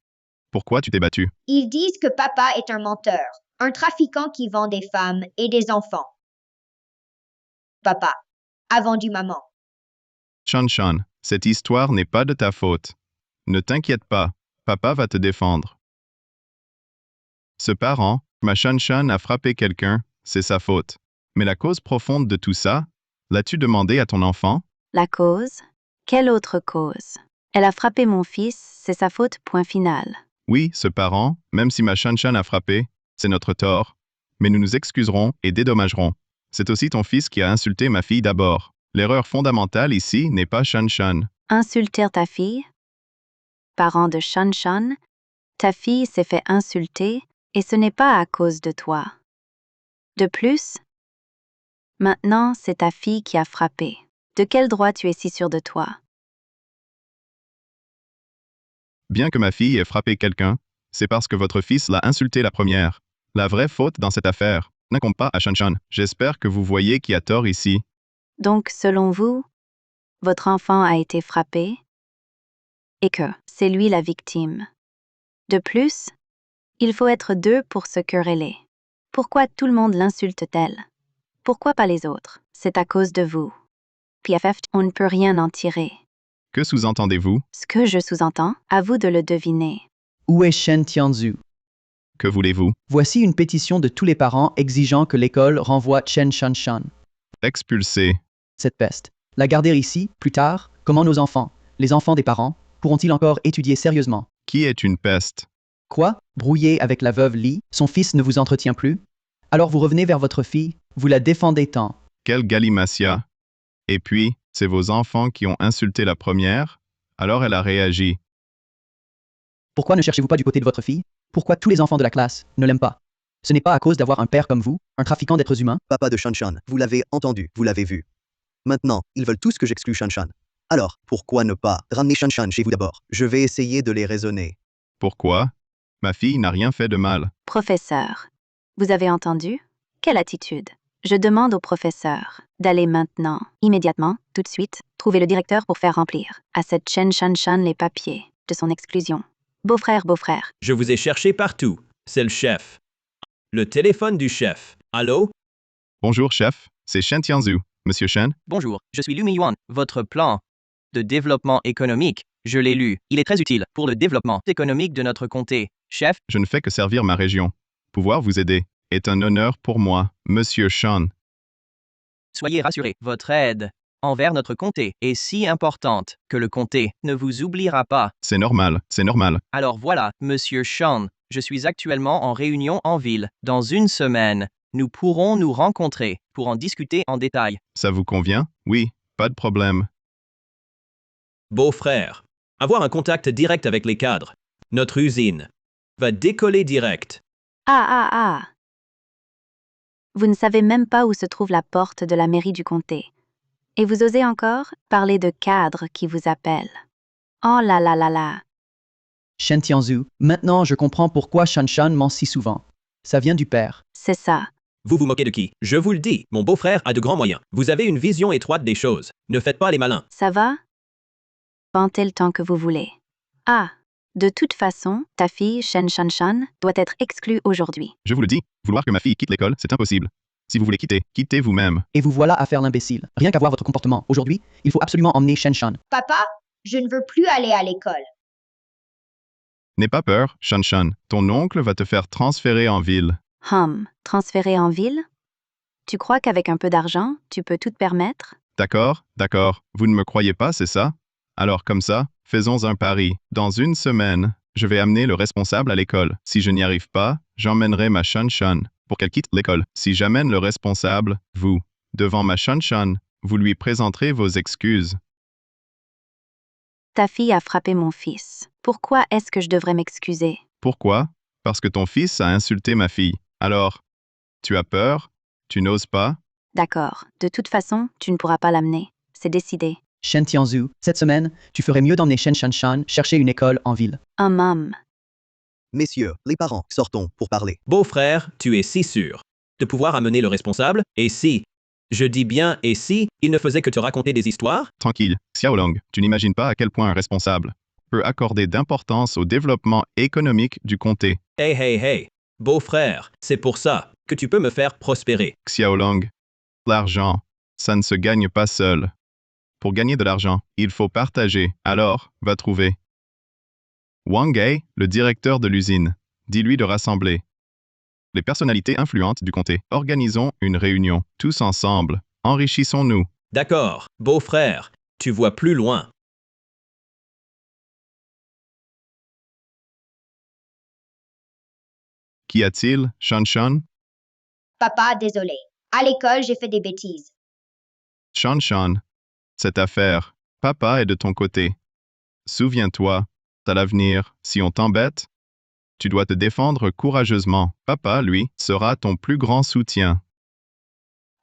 pourquoi tu t'es battu? Ils disent que papa est un menteur, un trafiquant qui vend des femmes et des enfants. Papa a vendu maman. Shan Shan, cette histoire n'est pas de ta faute. Ne t'inquiète pas, papa va te défendre. Ce parent, ma Shan Shan a frappé quelqu'un, c'est sa faute. Mais la cause profonde de tout ça, l'as-tu demandé à ton enfant? La cause? Quelle autre cause? Elle a frappé mon fils, c'est sa faute, point final. Oui, ce parent, même si ma Shan Shan a frappé, c'est notre tort. Mais nous nous excuserons et dédommagerons. C'est aussi ton fils qui a insulté ma fille d'abord. L'erreur fondamentale ici n'est pas Shan Shan. Insulter ta fille? Parent de Shan Shan, ta fille s'est fait insulter et ce n'est pas à cause de toi. De plus, maintenant c'est ta fille qui a frappé. De quel droit tu es si sûr de toi? Bien que ma fille ait frappé quelqu'un, c'est parce que votre fils l'a insulté la première. La vraie faute dans cette affaire n'incombe pas à Shan Shan. J'espère que vous voyez qui a tort ici. Donc, selon vous, votre enfant a été frappé et que c'est lui la victime. De plus, il faut être deux pour se quereller. Pourquoi tout le monde l'insulte-t-elle? Pourquoi pas les autres? C'est à cause de vous. PFF, on ne peut rien en tirer. Que sous-entendez-vous? Ce que je sous-entends, à vous de le deviner. Où est Shen Tianzu? Que voulez-vous? Voici une pétition de tous les parents exigeant que l'école renvoie Chen Shan Shan. Expulsé. Cette peste. La garder ici, plus tard, comment nos enfants, les enfants des parents, pourront-ils encore étudier sérieusement? Qui est une peste? Quoi? Brouillé avec la veuve Li, son fils ne vous entretient plus? Alors vous revenez vers votre fille, vous la défendez tant. Quelle galimatia! Et puis, c'est vos enfants qui ont insulté la première, alors elle a réagi. Pourquoi ne cherchez-vous pas du côté de votre fille? Pourquoi tous les enfants de la classe ne l'aiment pas? Ce n'est pas à cause d'avoir un père comme vous, un trafiquant d'êtres humains? Papa de Shan Shan, vous l'avez entendu, vous l'avez vu. Maintenant, ils veulent tous que j'exclue Shan Shan. Alors, pourquoi ne pas ramener Shan Shan chez vous d'abord? Je vais essayer de les raisonner. Pourquoi? Ma fille n'a rien fait de mal. Professeur, vous avez entendu? Quelle attitude? Je demande au professeur d'aller maintenant, immédiatement, tout de suite, trouver le directeur pour faire remplir à cette Chen Shan Shan les papiers de son exclusion. Beau-frère, beau-frère. Je vous ai cherché partout. C'est le chef. Le téléphone du chef. Allô? Bonjour, chef. C'est Shen Tianzu. Monsieur Shen? Bonjour, je suis Lu Miyuan. Votre plan de développement économique, je l'ai lu. Il est très utile pour le développement économique de notre comté. Chef? Je ne fais que servir ma région. Pouvoir vous aider est un honneur pour moi, Monsieur Shan. Soyez rassuré, votre aide envers notre comté est si importante que le comté ne vous oubliera pas. C'est normal, c'est normal. Alors voilà, Monsieur Sean, je suis actuellement en réunion en ville. Dans une semaine, nous pourrons nous rencontrer pour en discuter en détail. Ça vous convient? Oui, pas de problème. Beau-frère, avoir un contact direct avec les cadres. Notre usine va décoller direct. Ah. Vous ne savez même pas où se trouve la porte de la mairie du comté. Et vous osez encore parler de cadres qui vous appellent. Oh là là là là. Shen Tianzhu, maintenant je comprends pourquoi Shanshan ment si souvent. Ça vient du père. C'est ça. Vous vous moquez de qui? Je vous le dis, mon beau-frère a de grands moyens. Vous avez une vision étroite des choses. Ne faites pas les malins. Ça va? Vantez le temps que vous voulez. Ah, de toute façon, ta fille, Shen Shanshan, doit être exclue aujourd'hui. Je vous le dis, vouloir que ma fille quitte l'école, c'est impossible. Si vous voulez quitter, quittez vous-même. Et vous voilà à faire l'imbécile. Rien qu'à voir votre comportement. Aujourd'hui, il faut absolument emmener Shanshan. Papa, je ne veux plus aller à l'école. N'aie pas peur, Shanshan. Ton oncle va te faire transférer en ville. Transférer en ville? Tu crois qu'avec un peu d'argent, tu peux tout te permettre? D'accord. Vous ne me croyez pas, c'est ça? Alors comme ça, faisons un pari. Dans une semaine, je vais amener le responsable à l'école. Si je n'y arrive pas, j'emmènerai ma Shanshan pour qu'elle quitte l'école. Si j'amène le responsable, vous, devant ma Shanshan, vous lui présenterez vos excuses. Ta fille a frappé mon fils. Pourquoi est-ce que je devrais m'excuser? Pourquoi? Parce que ton fils a insulté ma fille. Alors, tu as peur? Tu n'oses pas? D'accord. De toute façon, tu ne pourras pas l'amener. C'est décidé. Shen Tianzhu, cette semaine, tu ferais mieux d'emmener Shen Shanshan chercher une école en ville. Messieurs, les parents, sortons pour parler. Beau-frère, tu es si sûr de pouvoir amener le responsable? Et si, je dis bien et si, il ne faisait que te raconter des histoires? Tranquille, Xiaolong, tu n'imagines pas à quel point un responsable peut accorder d'importance au développement économique du comté. Hey, beau-frère, c'est pour ça que tu peux me faire prospérer. Xiaolong, l'argent, ça ne se gagne pas seul. Pour gagner de l'argent, il faut partager. Alors, va trouver Wang Ai, le directeur de l'usine. Dis-lui de rassembler les personnalités influentes du comté. Organisons une réunion, tous ensemble. Enrichissons-nous. D'accord, beau-frère, tu vois plus loin. Qu'y a-t-il, Shanshan? Papa, désolé. À l'école, j'ai fait des bêtises. Shanshan, cette affaire, papa est de ton côté. Souviens-toi, à l'avenir, si on t'embête, tu dois te défendre courageusement. Papa, lui, sera ton plus grand soutien.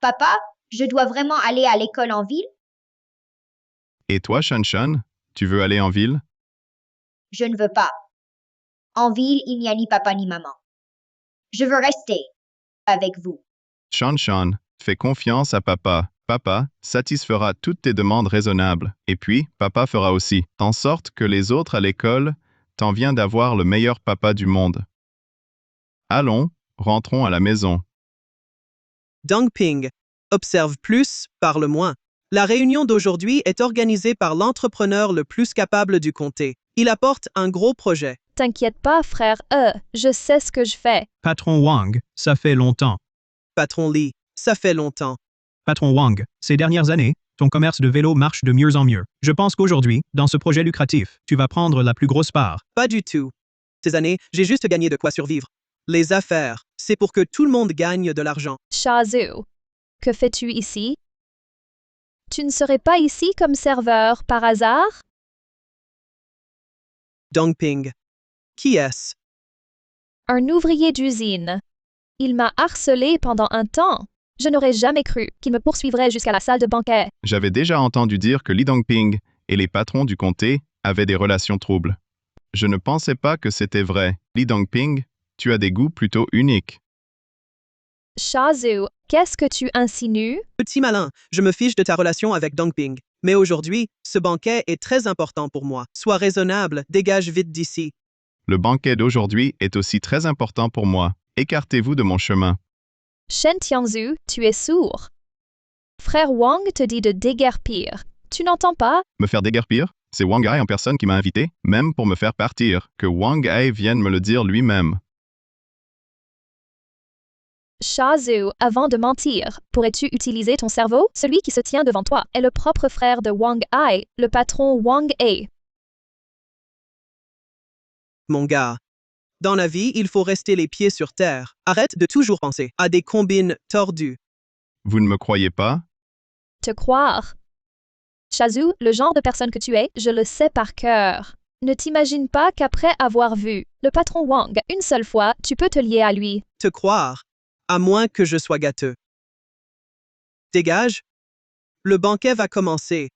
Papa, je dois vraiment aller à l'école en ville? Et toi, Shanshan, tu veux aller en ville? Je ne veux pas. En ville, il n'y a ni papa ni maman. Je veux rester avec vous. Shanshan, fais confiance à papa. Papa satisfera toutes tes demandes raisonnables. Et puis, papa fera aussi en sorte que les autres à l'école t'en viennent d'avoir le meilleur papa du monde. Allons, rentrons à la maison. Dongping. Observe plus, parle moins. La réunion d'aujourd'hui est organisée par l'entrepreneur le plus capable du comté. Il apporte un gros projet. T'inquiète pas, frère je sais ce que je fais. Patron Wang, ça fait longtemps. Patron Li, ça fait longtemps. Patron Wang, ces dernières années, ton commerce de vélo marche de mieux en mieux. Je pense qu'aujourd'hui, dans ce projet lucratif, tu vas prendre la plus grosse part. Pas du tout. Ces années, j'ai juste gagné de quoi survivre. Les affaires, c'est pour que tout le monde gagne de l'argent. Shazhu, que fais-tu ici? Tu ne serais pas ici comme serveur par hasard? Dongping. Qui est-ce? Un ouvrier d'usine. Il m'a harcelé pendant un temps. Je n'aurais jamais cru qu'il me poursuivrait jusqu'à la salle de banquet. J'avais déjà entendu dire que Li Dongping et les patrons du comté avaient des relations troubles. Je ne pensais pas que c'était vrai. Li Dongping, tu as des goûts plutôt uniques. Shazhu, qu'est-ce que tu insinues? Petit malin, je me fiche de ta relation avec Dongping. Mais aujourd'hui, ce banquet est très important pour moi. Sois raisonnable, dégage vite d'ici. Le banquet d'aujourd'hui est aussi très important pour moi. Écartez-vous de mon chemin. Shen Tianzhu, tu es sourd. Frère Wang te dit de déguerpir. Tu n'entends pas? Me faire déguerpir? C'est Wang Ai en personne qui m'a invité, même pour me faire partir. Que Wang Ai vienne me le dire lui-même. Shazu, avant de mentir, pourrais-tu utiliser ton cerveau? Celui qui se tient devant toi est le propre frère de Wang Ai, le patron Wang Ai. Mon gars. Dans la vie, il faut rester les pieds sur terre. Arrête de toujours penser à des combines tordues. Vous ne me croyez pas? Te croire. Shazu, le genre de personne que tu es, je le sais par cœur. Ne t'imagine pas qu'après avoir vu le patron Wang une seule fois, tu peux te lier à lui. Te croire, à moins que je sois gâteux. Dégage. Le banquet va commencer.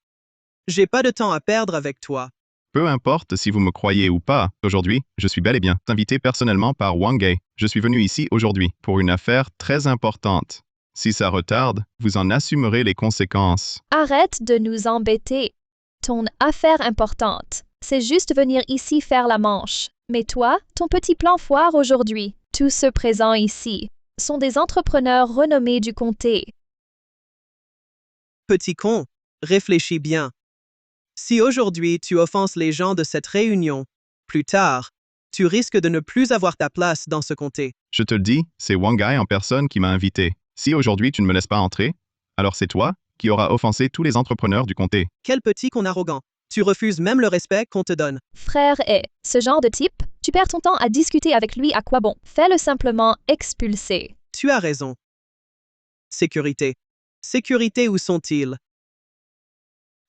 J'ai pas de temps à perdre avec toi. Peu importe si vous me croyez ou pas, aujourd'hui, je suis bel et bien invité personnellement par Wang Ai. Je suis venu ici aujourd'hui pour une affaire très importante. Si ça retarde, vous en assumerez les conséquences. Arrête de nous embêter. Ton affaire importante, c'est juste venir ici faire la manche. Mais toi, ton petit plan foire aujourd'hui. Tous ceux présents ici sont des entrepreneurs renommés du comté. Petit con, réfléchis bien. Si aujourd'hui tu offenses les gens de cette réunion, plus tard, tu risques de ne plus avoir ta place dans ce comté. Je te le dis, c'est Wang Ai en personne qui m'a invité. Si aujourd'hui tu ne me laisses pas entrer, alors c'est toi qui auras offensé tous les entrepreneurs du comté. Quel petit con arrogant. Tu refuses même le respect qu'on te donne. Frère est ce genre de type, tu perds ton temps à discuter avec lui à quoi bon? Fais-le simplement expulser. Tu as raison. Sécurité. Sécurité, où sont-ils?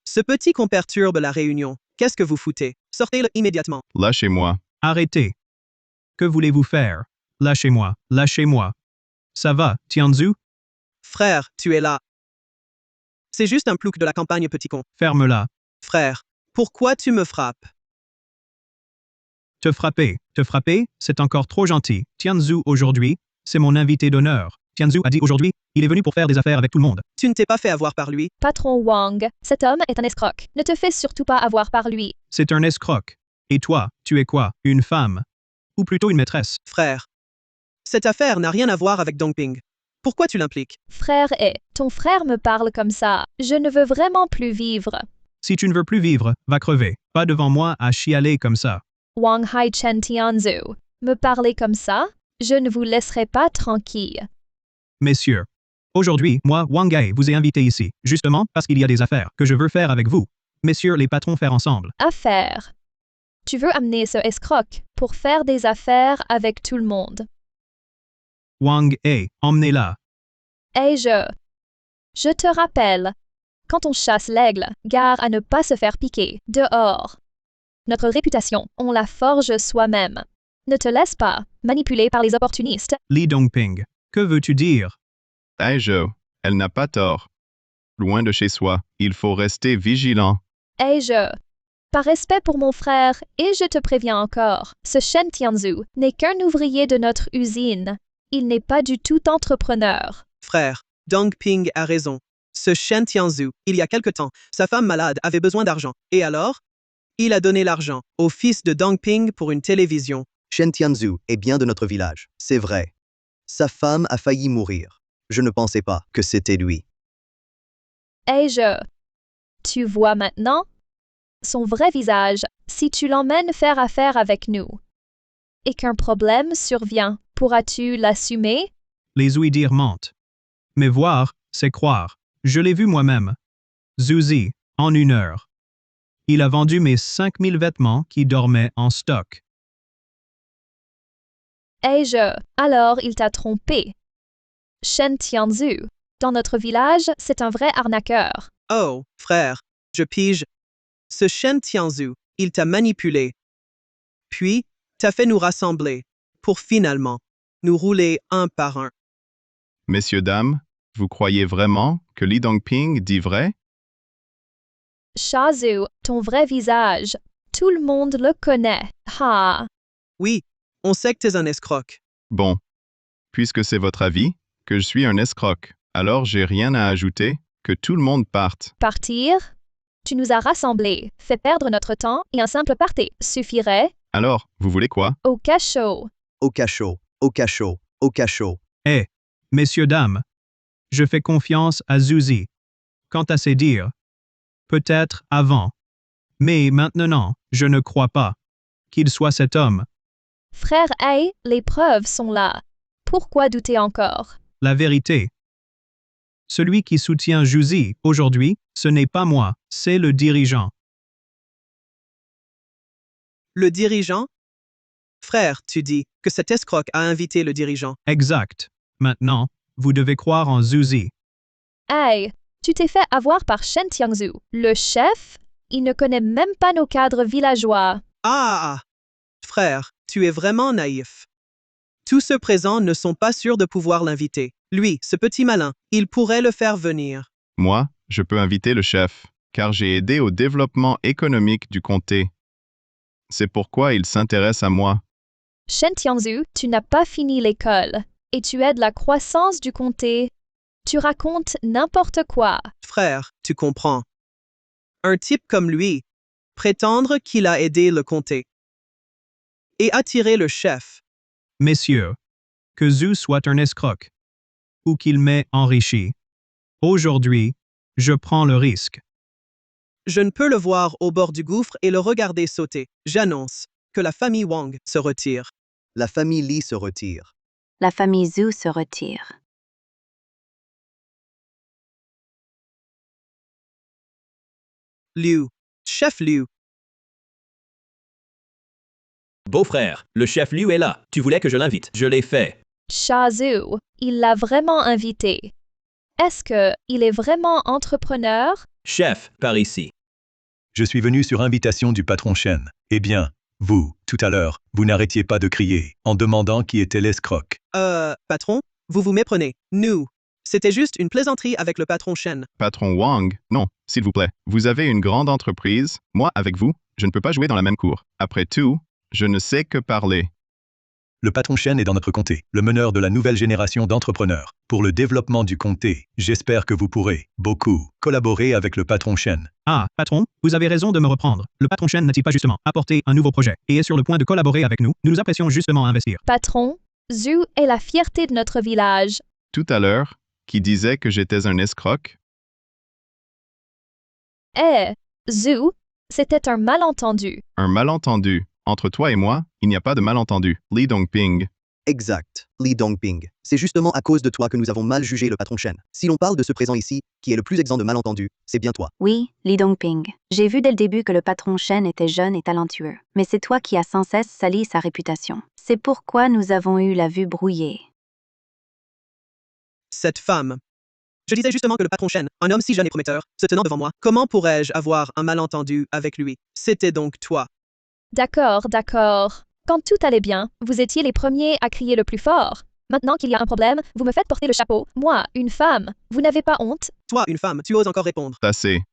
Ce petit con perturbe la réunion. Qu'est-ce que vous foutez? Sortez-le immédiatement. Lâchez-moi. Arrêtez. Que voulez-vous faire? Lâchez-moi, lâchez-moi. Ça va, Tianzu? Frère, tu es là. C'est juste un plouc de la campagne, petit con. Ferme-la. Frère, pourquoi tu me frappes? Te frapper, c'est encore trop gentil. Tianzu, aujourd'hui, c'est mon invité d'honneur. Tianzu a dit aujourd'hui, il est venu pour faire des affaires avec tout le monde. Tu ne t'es pas fait avoir par lui. Patron Wang, cet homme est un escroc. Ne te fais surtout pas avoir par lui. C'est un escroc. Et toi, tu es quoi? Une femme? Ou plutôt une maîtresse? Frère, cette affaire n'a rien à voir avec Dongping. Pourquoi tu l'impliques? Frère est, ton frère me parle comme ça. Je ne veux vraiment plus vivre. Si tu ne veux plus vivre, va crever. Pas devant moi à chialer comme ça. Wang Hai Chen Tianzu, me parler comme ça? Je ne vous laisserai pas tranquille. Messieurs, aujourd'hui, moi, Wang Ai, vous ai invité ici, justement parce qu'il y a des affaires que je veux faire avec vous. Messieurs les patrons, faire ensemble. Affaires. Tu veux amener ce escroc pour faire des affaires avec tout le monde. Wang Ai, emmenez-la. Et je te rappelle, quand on chasse l'aigle, gare à ne pas se faire piquer dehors. Notre réputation, on la forge soi-même. Ne te laisse pas manipuler par les opportunistes. Li Dongping, que veux-tu dire? Elle n'a pas tort. Loin de chez soi, il faut rester vigilant. Et par respect pour mon frère, et je te préviens encore, ce Shen Tianzu n'est qu'un ouvrier de notre usine. Il n'est pas du tout entrepreneur. Frère, Dongping a raison. Ce Shen Tianzu, il y a quelque temps, sa femme malade avait besoin d'argent. Et alors? Il a donné l'argent au fils de Dongping pour une télévision. Shen Tianzu est bien de notre village, c'est vrai. Sa femme a failli mourir. Je ne pensais pas que c'était lui. Et tu vois maintenant? Son vrai visage, si tu l'emmènes faire affaire avec nous. Et qu'un problème survient, pourras-tu l'assumer? Les ouï-dire mentent. Mais voir, c'est croire. Je l'ai vu moi-même. Zuzi, en 1 heure. Il a vendu mes 5000 vêtements qui dormaient en stock. Et alors il t'a trompé. Shen Tianzu, dans notre village, c'est un vrai arnaqueur. Oh, frère, je pige. Ce Shen Tianzu, il t'a manipulé. Puis, t'as fait nous rassembler, pour finalement nous rouler un par un. Messieurs, dames, vous croyez vraiment que Li Dongping dit vrai? Shazu, ton vrai visage, tout le monde le connaît. Ha! Oui, on sait que t'es un escroc. Bon. Puisque c'est votre avis, que je suis un escroc, alors j'ai rien à ajouter, que tout le monde parte. Partir? Tu nous as rassemblés, fait perdre notre temps et un simple party suffirait? Alors, vous voulez quoi? Au cachot. Au cachot, au cachot, au cachot. Eh, messieurs, dames, je fais confiance à Zuzi. Quant à ses dires, peut-être avant. Mais maintenant, je ne crois pas qu'il soit cet homme. Frère Ai, les preuves sont là. Pourquoi douter encore? la vérité. Celui qui soutient Juzi aujourd'hui, ce n'est pas moi, c'est le dirigeant. Le dirigeant? Frère, tu dis que cet escroc a invité le dirigeant. Exact. Maintenant, vous devez croire en Zuzi. Hey, tu t'es fait avoir par Shen Tianzhu. Le chef, il ne connaît même pas nos cadres villageois. Ah! Frère, tu es vraiment naïf. Tous ceux présents ne sont pas sûrs de pouvoir l'inviter. Lui, ce petit malin, il pourrait le faire venir. Moi, je peux inviter le chef, car j'ai aidé au développement économique du comté. C'est pourquoi il s'intéresse à moi. Shen Tianzhu, tu n'as pas fini l'école et tu aides la croissance du comté. Tu racontes n'importe quoi. Frère, tu comprends. Un type comme lui, prétendre qu'il a aidé le comté et attirer le chef. Messieurs, que Zhu soit un escroc ou qu'il m'ait enrichi. Aujourd'hui, je prends le risque. Je ne peux le voir au bord du gouffre et le regarder sauter. J'annonce que la famille Wang se retire. La famille Li se retire. La famille Zhu se retire. Liu, chef Liu. Beau-frère, le chef Liu est là. Tu voulais que je l'invite. Je l'ai fait. Zhu, il l'a vraiment invité. Est-ce qu'il est vraiment entrepreneur? Chef, par ici. Je suis venu sur invitation du patron Shen. Eh bien, vous, tout à l'heure, vous n'arrêtiez pas de crier en demandant qui était l'escroc. Patron, vous vous méprenez. Nous, c'était juste une plaisanterie avec le patron Shen. Patron Wang, non, s'il vous plaît. Vous avez une grande entreprise. Moi, avec vous, je ne peux pas jouer dans la même cour. Après tout, je ne sais que parler. Le patron Shen est dans notre comté, le meneur de la nouvelle génération d'entrepreneurs. Pour le développement du comté, j'espère que vous pourrez, beaucoup, collaborer avec le patron Shen. Ah, patron, vous avez raison de me reprendre. Le patron Shen n'a-t-il pas justement apporté un nouveau projet et est sur le point de collaborer avec nous? Nous nous apprécions justement à investir. Patron, Zhu est la fierté de notre village. Tout à l'heure, qui disait que j'étais un escroc? Zhu, c'était un malentendu. Un malentendu. Entre toi et moi, il n'y a pas de malentendu. Li Dongping. Exact, Li Dongping. C'est justement à cause de toi que nous avons mal jugé le patron Shen. Si l'on parle de ce présent ici, qui est le plus exempt de malentendus, c'est bien toi. Oui, Li Dongping. J'ai vu dès le début que le patron Shen était jeune et talentueux. Mais c'est toi qui as sans cesse sali sa réputation. C'est pourquoi nous avons eu la vue brouillée. Cette femme. Je disais justement que le patron Shen, un homme si jeune et prometteur, se tenant devant moi, comment pourrais-je avoir un malentendu avec lui? C'était donc toi. D'accord. Quand tout allait bien, vous étiez les premiers à crier le plus fort. Maintenant qu'il y a un problème, vous me faites porter le chapeau. Moi, une femme, vous n'avez pas honte? Toi, une femme, tu oses encore répondre. Assez.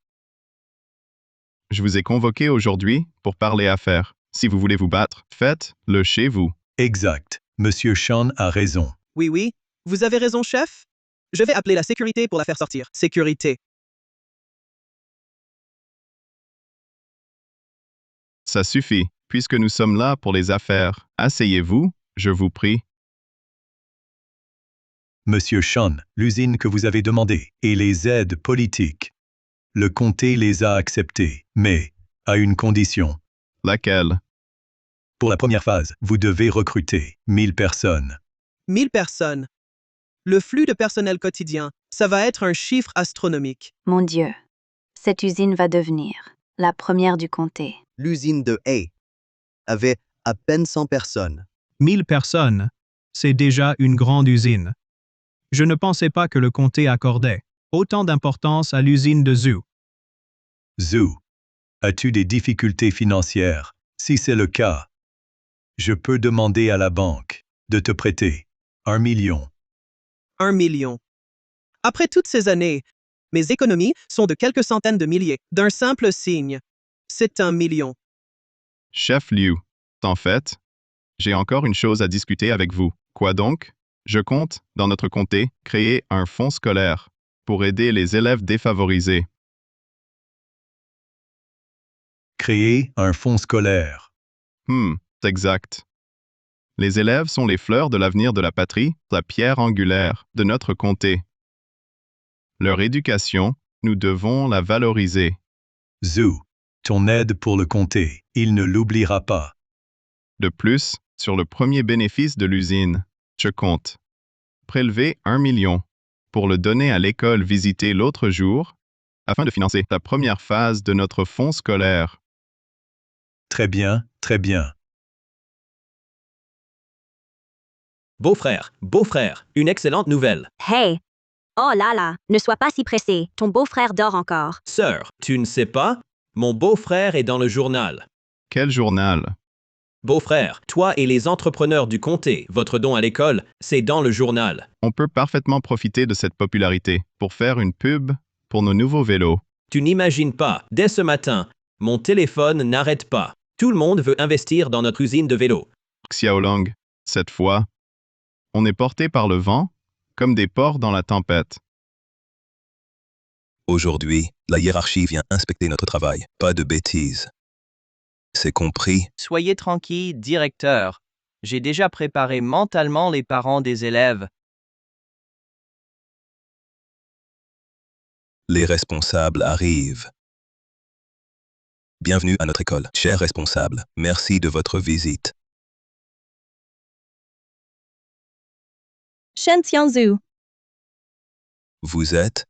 Je vous ai convoqué aujourd'hui pour parler affaires. Si vous voulez vous battre, faites-le chez vous. Exact. Monsieur Shen a raison. Oui, vous avez raison, chef. Je vais appeler la sécurité pour la faire sortir. Sécurité. Ça suffit, puisque nous sommes là pour les affaires. Asseyez-vous, je vous prie. Monsieur Shen, l'usine que vous avez demandée et les aides politiques. Le comté les a acceptées, mais à une condition. Laquelle? Pour la première phase, vous devez recruter 1000 personnes. 1000 personnes. Le flux de personnel quotidien, ça va être un chiffre astronomique. Mon Dieu, cette usine va devenir la première du comté. L'usine de Hay avait à peine 100 personnes. 1000 personnes, c'est déjà une grande usine. Je ne pensais pas que le comté accordait autant d'importance à l'usine de Zhu. Zhu, as-tu des difficultés financières? Si c'est le cas, je peux demander à la banque de te prêter 1 million. 1 million. Après toutes ces années, mes économies sont de quelques centaines de milliers, d'un simple signe. C'est 1 million. Chef Liu, en fait, j'ai encore une chose à discuter avec vous. Quoi donc? Je compte, dans notre comté, créer un fonds scolaire pour aider les élèves défavorisés. Créer un fonds scolaire. Exact. Les élèves sont les fleurs de l'avenir de la patrie, la pierre angulaire de notre comté. Leur éducation, nous devons la valoriser. Zhu, ton aide pour le comté, il ne l'oubliera pas. De plus, sur le premier bénéfice de l'usine, je compte prélevé 1 million pour le donner à l'école visitée l'autre jour afin de financer la première phase de notre fonds scolaire. Très bien, très bien. Beau-frère, une excellente nouvelle. Hey! Oh là là, ne sois pas si pressé, ton beau-frère dort encore. Sœur, tu ne sais pas? Mon beau-frère est dans le journal. Quel journal? Beau-frère, toi et les entrepreneurs du comté, votre don à l'école, c'est dans le journal. On peut parfaitement profiter de cette popularité pour faire une pub pour nos nouveaux vélos. Tu n'imagines pas, dès ce matin, mon téléphone n'arrête pas. Tout le monde veut investir dans notre usine de vélos. Xiaolong, cette fois, on est porté par le vent comme des porcs dans la tempête. Aujourd'hui, la hiérarchie vient inspecter notre travail. Pas de bêtises. C'est compris. Soyez tranquille, directeur. J'ai déjà préparé mentalement les parents des élèves. Les responsables arrivent. Bienvenue à notre école, chers responsables. Merci de votre visite. Shen Tianzhu. Vous êtes?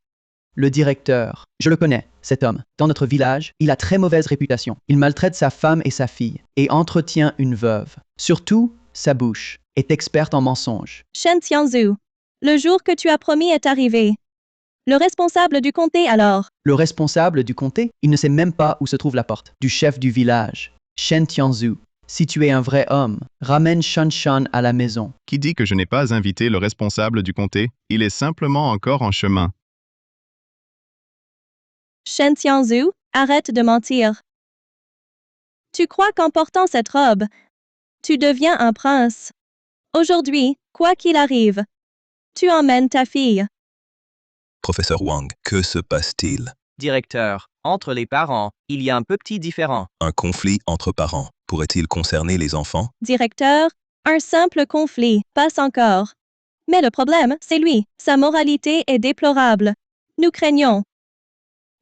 Le directeur. Je le connais, cet homme. Dans notre village, il a très mauvaise réputation. Il maltraite sa femme et sa fille, et entretient une veuve. Surtout, sa bouche est experte en mensonges. Shen Tianzhu. Le jour que tu as promis est arrivé. Le responsable du comté alors? Le responsable du comté, il ne sait même pas où se trouve la porte du chef du village. Shen Tianzhu. Si tu es un vrai homme, ramène Shanshan à la maison. Qui dit que je n'ai pas invité le responsable du comté? Il est simplement encore en chemin. Shen Tianzhu, arrête de mentir. Tu crois qu'en portant cette robe, tu deviens un prince. Aujourd'hui, quoi qu'il arrive, tu emmènes ta fille. Professeur Wang, que se passe-t-il? Directeur, entre les parents, il y a un petit différend. Un conflit entre parents pourrait-il concerner les enfants? Directeur, un simple conflit, passe encore. Mais le problème, c'est lui. Sa moralité est déplorable. Nous craignons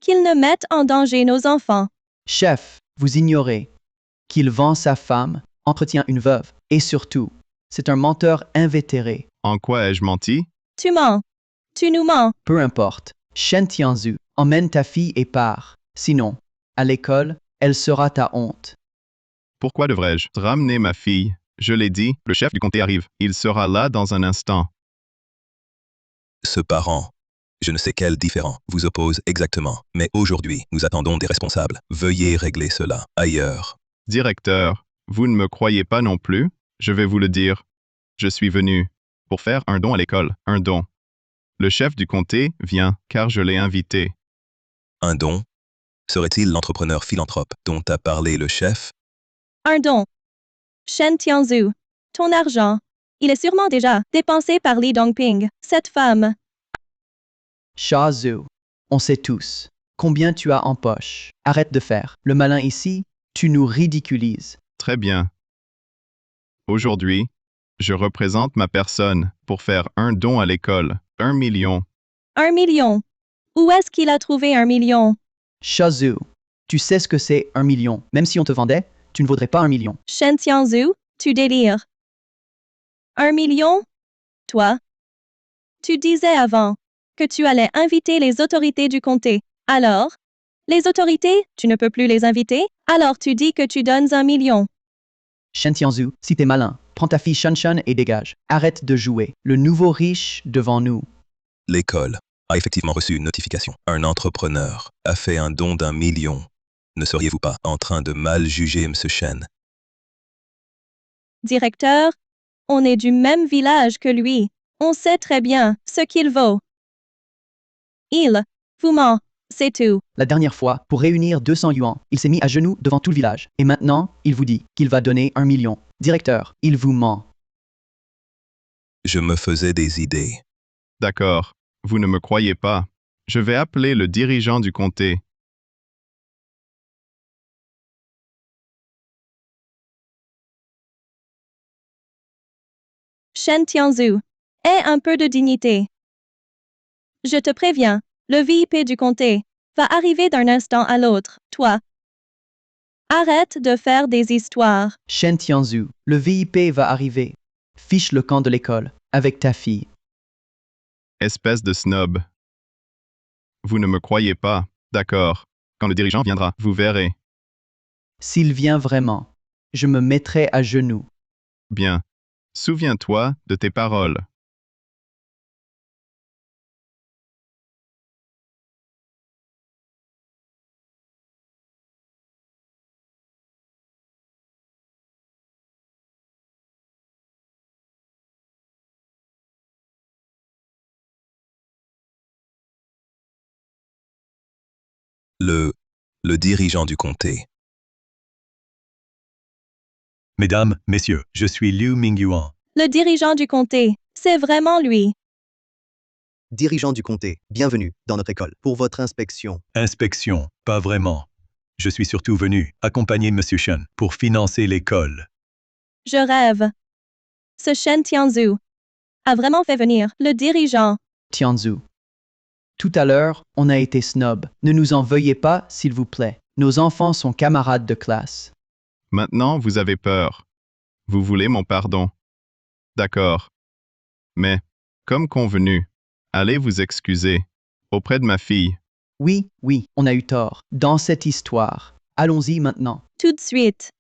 qu'il ne mette en danger nos enfants. Chef, vous ignorez qu'il vend sa femme, entretient une veuve, et surtout, c'est un menteur invétéré. En quoi ai-je menti? Tu mens. Tu nous mens. Peu importe. Shen Tianzhu, emmène ta fille et pars. Sinon, à l'école, elle sera ta honte. Pourquoi devrais-je ramener ma fille? Je l'ai dit, le chef du comté arrive. Il sera là dans un instant. Ce parent, je ne sais quel différend, vous oppose exactement. Mais aujourd'hui, nous attendons des responsables. Veuillez régler cela ailleurs. Directeur, vous ne me croyez pas non plus? Je vais vous le dire. Je suis venu pour faire un don à l'école. Un don. Le chef du comté vient car je l'ai invité. Un don? Serait-il l'entrepreneur philanthrope dont a parlé le chef? Un don. Shen Tianzhu, ton argent, il est sûrement déjà dépensé par Li Dongping, cette femme. Sha Zhu, on sait tous combien tu as en poche. Arrête de faire le malin ici, tu nous ridiculises. Très bien. Aujourd'hui, je représente ma personne pour faire un don à l'école. 1 million. 1 million. Où est-ce qu'il a trouvé 1 million? Sha Zhu, tu sais ce que c'est 1 million. Même si on te vendait, tu ne vaudrais pas 1 million. Shen Tianzhu, tu délires. 1 million? Toi? Tu disais avant que tu allais inviter les autorités du comté. Alors? Les autorités, tu ne peux plus les inviter? Alors tu dis que tu donnes 1 million. Shen Tianzhu, si t'es malin, prends ta fille Shanshan et dégage. Arrête de jouer. Le nouveau riche devant nous. L'école a effectivement reçu une notification. Un entrepreneur a fait un don d'1 million. Ne seriez-vous pas en train de mal juger M. Shen? Directeur, on est du même village que lui. On sait très bien ce qu'il vaut. Il vous ment, c'est tout. La dernière fois, pour réunir 200 yuan, il s'est mis à genoux devant tout le village. Et maintenant, il vous dit qu'il va donner 1 million. Directeur, il vous ment. Je me faisais des idées. D'accord. Vous ne me croyez pas. Je vais appeler le dirigeant du comté. Shen Tianzhu, aie un peu de dignité. Je te préviens, le VIP du comté va arriver d'un instant à l'autre. Toi, arrête de faire des histoires. Shen Tianzhu, le VIP va arriver. Fiche le camp de l'école, avec ta fille. Espèce de snob. Vous ne me croyez pas, d'accord. Quand le dirigeant viendra, vous verrez. S'il vient vraiment, je me mettrai à genoux. Bien. Souviens-toi de tes paroles. Le dirigeant du comté. Mesdames, messieurs, je suis Liu Mingyuan. Le dirigeant du comté, c'est vraiment lui. Dirigeant du comté, bienvenue dans notre école pour votre inspection. Inspection, pas vraiment. Je suis surtout venu accompagner M. Shen pour financer l'école. Je rêve. Ce Shen Tianzhu a vraiment fait venir le dirigeant. Tianzhu. Tout à l'heure, on a été snob. Ne nous en veuillez pas, s'il vous plaît. Nos enfants sont camarades de classe. Maintenant, vous avez peur. Vous voulez mon pardon. D'accord. Mais, comme convenu, allez vous excuser auprès de ma fille. Oui, on a eu tort. Dans cette histoire. Allons-y maintenant. Tout de suite.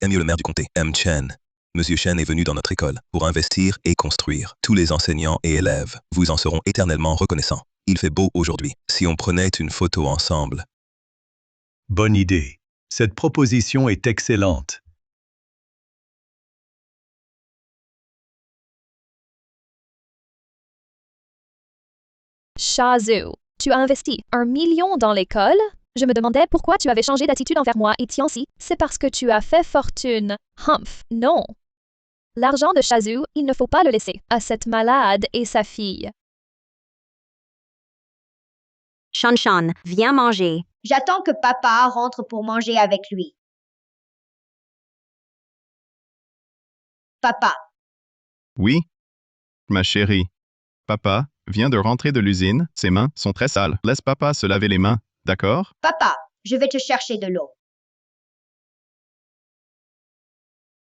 M. le maire du comté, M. Chen. Monsieur Chen est venu dans notre école pour investir et construire. Tous les enseignants et élèves vous en seront éternellement reconnaissants. Il fait beau aujourd'hui. Si on prenait une photo ensemble. Bonne idée. Cette proposition est excellente. Shazhu, tu as investi 1 million dans l'école? Je me demandais pourquoi tu avais changé d'attitude envers moi et Tianxi. C'est parce que tu as fait fortune. Humph, non. L'argent de Shazhu, il ne faut pas le laisser à cette malade et sa fille. Shanshan, viens manger. J'attends que papa rentre pour manger avec lui. Papa, Oui? Ma chérie. Papa vient de rentrer de l'usine. Ses mains sont très sales. Laisse papa se laver les mains, d'accord? papa, je vais te chercher de l'eau.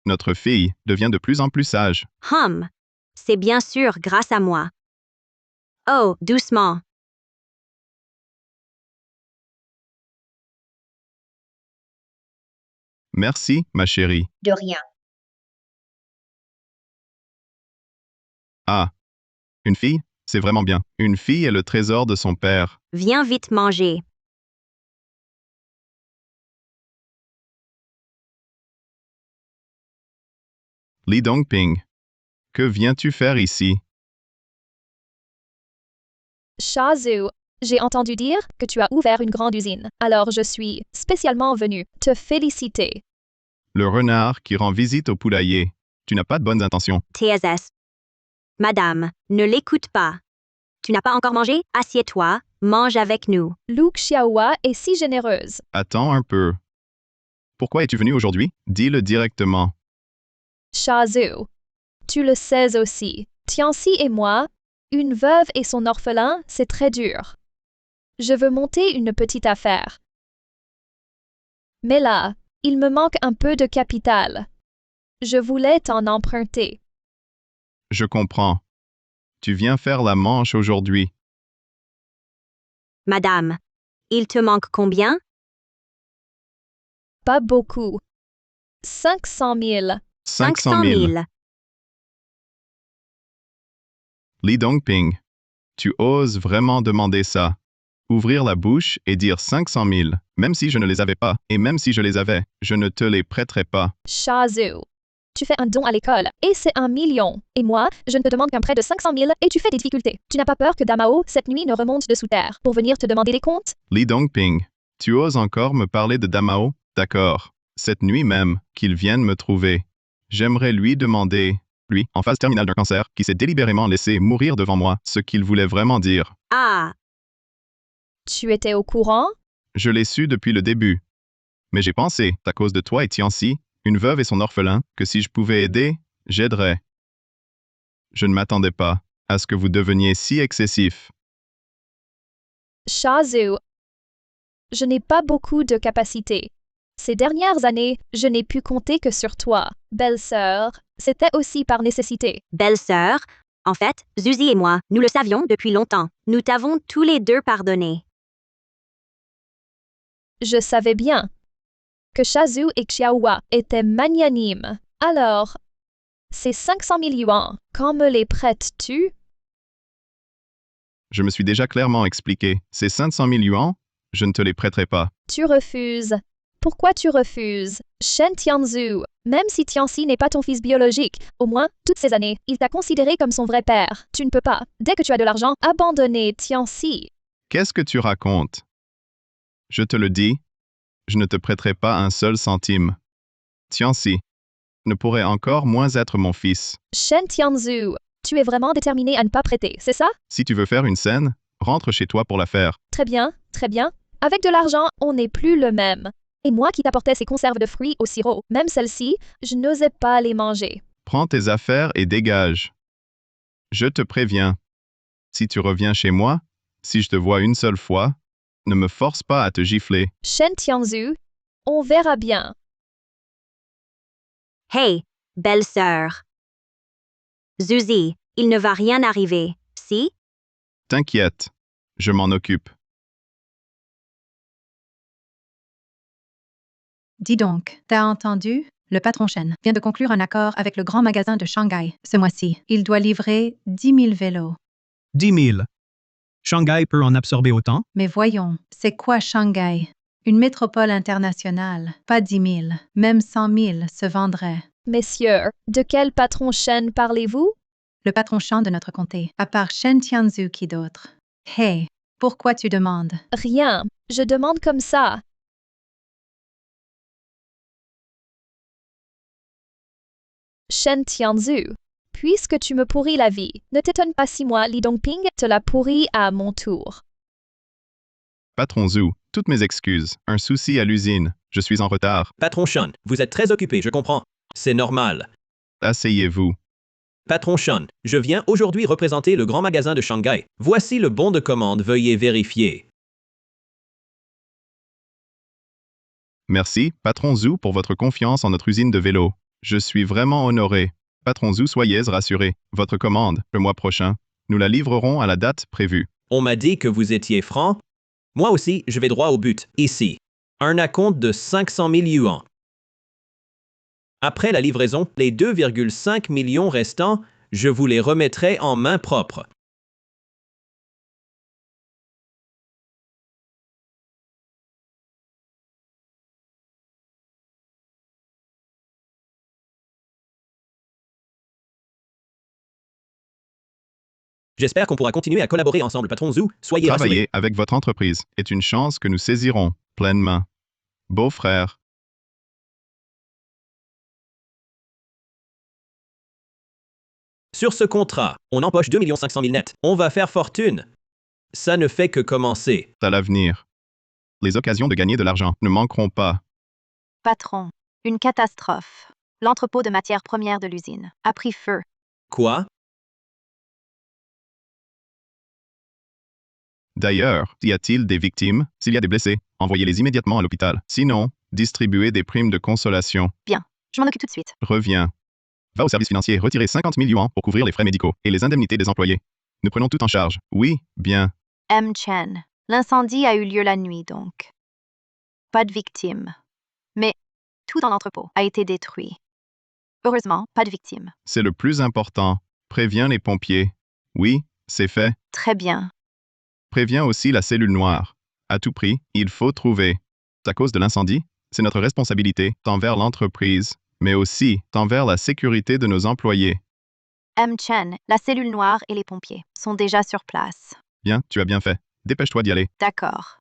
Notre fille devient de plus en plus sage. C'est bien sûr grâce à moi. Oh, doucement. Merci, ma chérie. De rien. Ah. Une fille? C'est vraiment bien. Une fille est le trésor de son père. Viens vite manger. Li Dongping. Que viens-tu faire ici? Shazhu, j'ai entendu dire que tu as ouvert une grande usine. Alors je suis spécialement venu te féliciter. Le renard qui rend visite au poulailler. Tu n'as pas de bonnes intentions. TSS. Madame, ne l'écoute pas. Tu n'as pas encore mangé? Assieds-toi, mange avec nous. Lu Xiaohua est si généreuse. Attends un peu. Pourquoi es-tu venu aujourd'hui? Dis-le directement. Shazhu, tu le sais aussi. Tianxi et moi, une veuve et son orphelin, c'est très dur. Je veux monter une petite affaire. Mais là, il me manque un peu de capital. Je voulais t'en emprunter. Je comprends. Tu viens faire la manche aujourd'hui. Madame, il te manque combien? Pas beaucoup. 500 000. 500 000. Li Dongping, tu oses vraiment demander ça? Ouvrir la bouche et dire 500 000, même si je ne les avais pas, et même si je les avais, je ne te les prêterai pas. Shazhu, tu fais un don à l'école, et c'est 1 million. Et moi, je ne te demande qu'un prêt de 500 000, et tu fais des difficultés. Tu n'as pas peur que Damao, cette nuit, ne remonte de sous terre, pour venir te demander des comptes? Li Dongping, tu oses encore me parler de Damao? D'accord. Cette nuit même, qu'il vienne me trouver. J'aimerais lui demander, lui, en phase terminale d'un cancer, qui s'est délibérément laissé mourir devant moi, ce qu'il voulait vraiment dire. Ah! Tu étais au courant? Je l'ai su depuis le début. Mais j'ai pensé, à cause de toi et Tianxi, une veuve et son orphelin, que si je pouvais aider, j'aiderais. Je ne m'attendais pas à ce que vous deveniez si excessif. Shazhu, je n'ai pas beaucoup de capacité. Ces dernières années, je n'ai pu compter que sur toi. Belle-sœur, c'était aussi par nécessité. Belle-sœur, En fait, Zuzi et moi, nous le savions depuis longtemps. Nous t'avons tous les deux pardonné. Je savais bien que Shazhu et Xiaohua étaient magnanimes. Alors, ces 500 000 yuans, quand me les prêtes-tu? Je me suis déjà clairement expliqué. Ces 500 000 yuans, je ne te les prêterai pas. Tu refuses. Pourquoi tu refuses? Shen Tianzhu, même si Tianxi n'est pas ton fils biologique, au moins, toutes ces années, il t'a considéré comme son vrai père. Tu ne peux pas, dès que tu as de l'argent, abandonner Tianxi. Qu'est-ce que tu racontes? Je te le dis, je ne te prêterai pas un seul centime. Tianxi ne pourrait encore moins être mon fils. Shen Tianzhu, tu es vraiment déterminé à ne pas prêter, c'est ça? Si tu veux faire une scène, rentre chez toi pour la faire. Très bien, très bien. Avec de l'argent, on n'est plus le même. Et moi qui t'apportais ces conserves de fruits au sirop, même celles-ci, je n'osais pas les manger. Prends tes affaires et dégage. Je te préviens. Si tu reviens chez moi, si je te vois une seule fois, ne me force pas à te gifler. Shen Tianzhu, on verra bien. Hey, belle-sœur. Zuzi, il ne va rien arriver, si? T'inquiète, je m'en occupe. Dis donc, t'as entendu? Le patron Shen vient de conclure un accord avec le grand magasin de Shanghai ce mois-ci. Il doit livrer 10 000 vélos. 10 000. Shanghai peut en absorber autant? Mais voyons, c'est quoi Shanghai? Une métropole internationale, pas 10 000, même 100 000 se vendraient. Messieurs, de quel patron Shen parlez-vous? Le patron Shan de notre comté, à part Shen Tianzhu, qui d'autre? Hey, pourquoi tu demandes? Rien, je demande comme ça. Shen Tianzhu, puisque tu me pourris la vie, ne t'étonne pas si moi, Li Dongping, te la pourris à mon tour. Patron Zhu, toutes mes excuses. Un souci à l'usine. Je suis en retard. Patron Shan, vous êtes très occupé, je comprends. C'est normal. Asseyez-vous. Patron Shan, je viens aujourd'hui représenter le grand magasin de Shanghai. Voici le bon de commande, veuillez vérifier. Merci, Patron Zhu, pour votre confiance en notre usine de vélos. Je suis vraiment honoré. Patron Zhu, soyez rassuré. Votre commande, le mois prochain, nous la livrerons à la date prévue. On m'a dit que vous étiez franc. Moi aussi, je vais droit au but, ici. Un acompte de 500 000 yuans. Après la livraison, les 2,5 millions restants, je vous les remettrai en main propre. J'espère qu'on pourra continuer à collaborer ensemble, patron Zhu. Soyez rassurés. Travailler avec votre entreprise est une chance que nous saisirons pleinement. Beau-frère. Sur ce contrat, on empoche 2 500 000 net. On va faire fortune. Ça ne fait que commencer. À l'avenir. Les occasions de gagner de l'argent ne manqueront pas. Patron, une catastrophe. L'entrepôt de matières premières de l'usine a pris feu. Quoi? D'ailleurs, y a-t-il des victimes? S'il y a des blessés, envoyez-les immédiatement à l'hôpital. Sinon, distribuez des primes de consolation. Bien, je m'en occupe tout de suite. Reviens. Va au service financier retirer 50 000 yuans pour couvrir les frais médicaux et les indemnités des employés. Nous prenons tout en charge. Oui, bien. M. Chen, l'incendie a eu lieu la nuit donc. Pas de victimes. Mais tout dans l'entrepôt a été détruit. Heureusement, pas de victimes. C'est le plus important. Préviens les pompiers. Oui, c'est fait. Très bien. Préviens aussi la cellule noire. À tout prix, il faut trouver. À cause de l'incendie, c'est notre responsabilité, tant envers l'entreprise, mais aussi envers la sécurité de nos employés. M. Chen, la cellule noire et les pompiers sont déjà sur place. Bien, tu as bien fait. Dépêche-toi d'y aller. D'accord.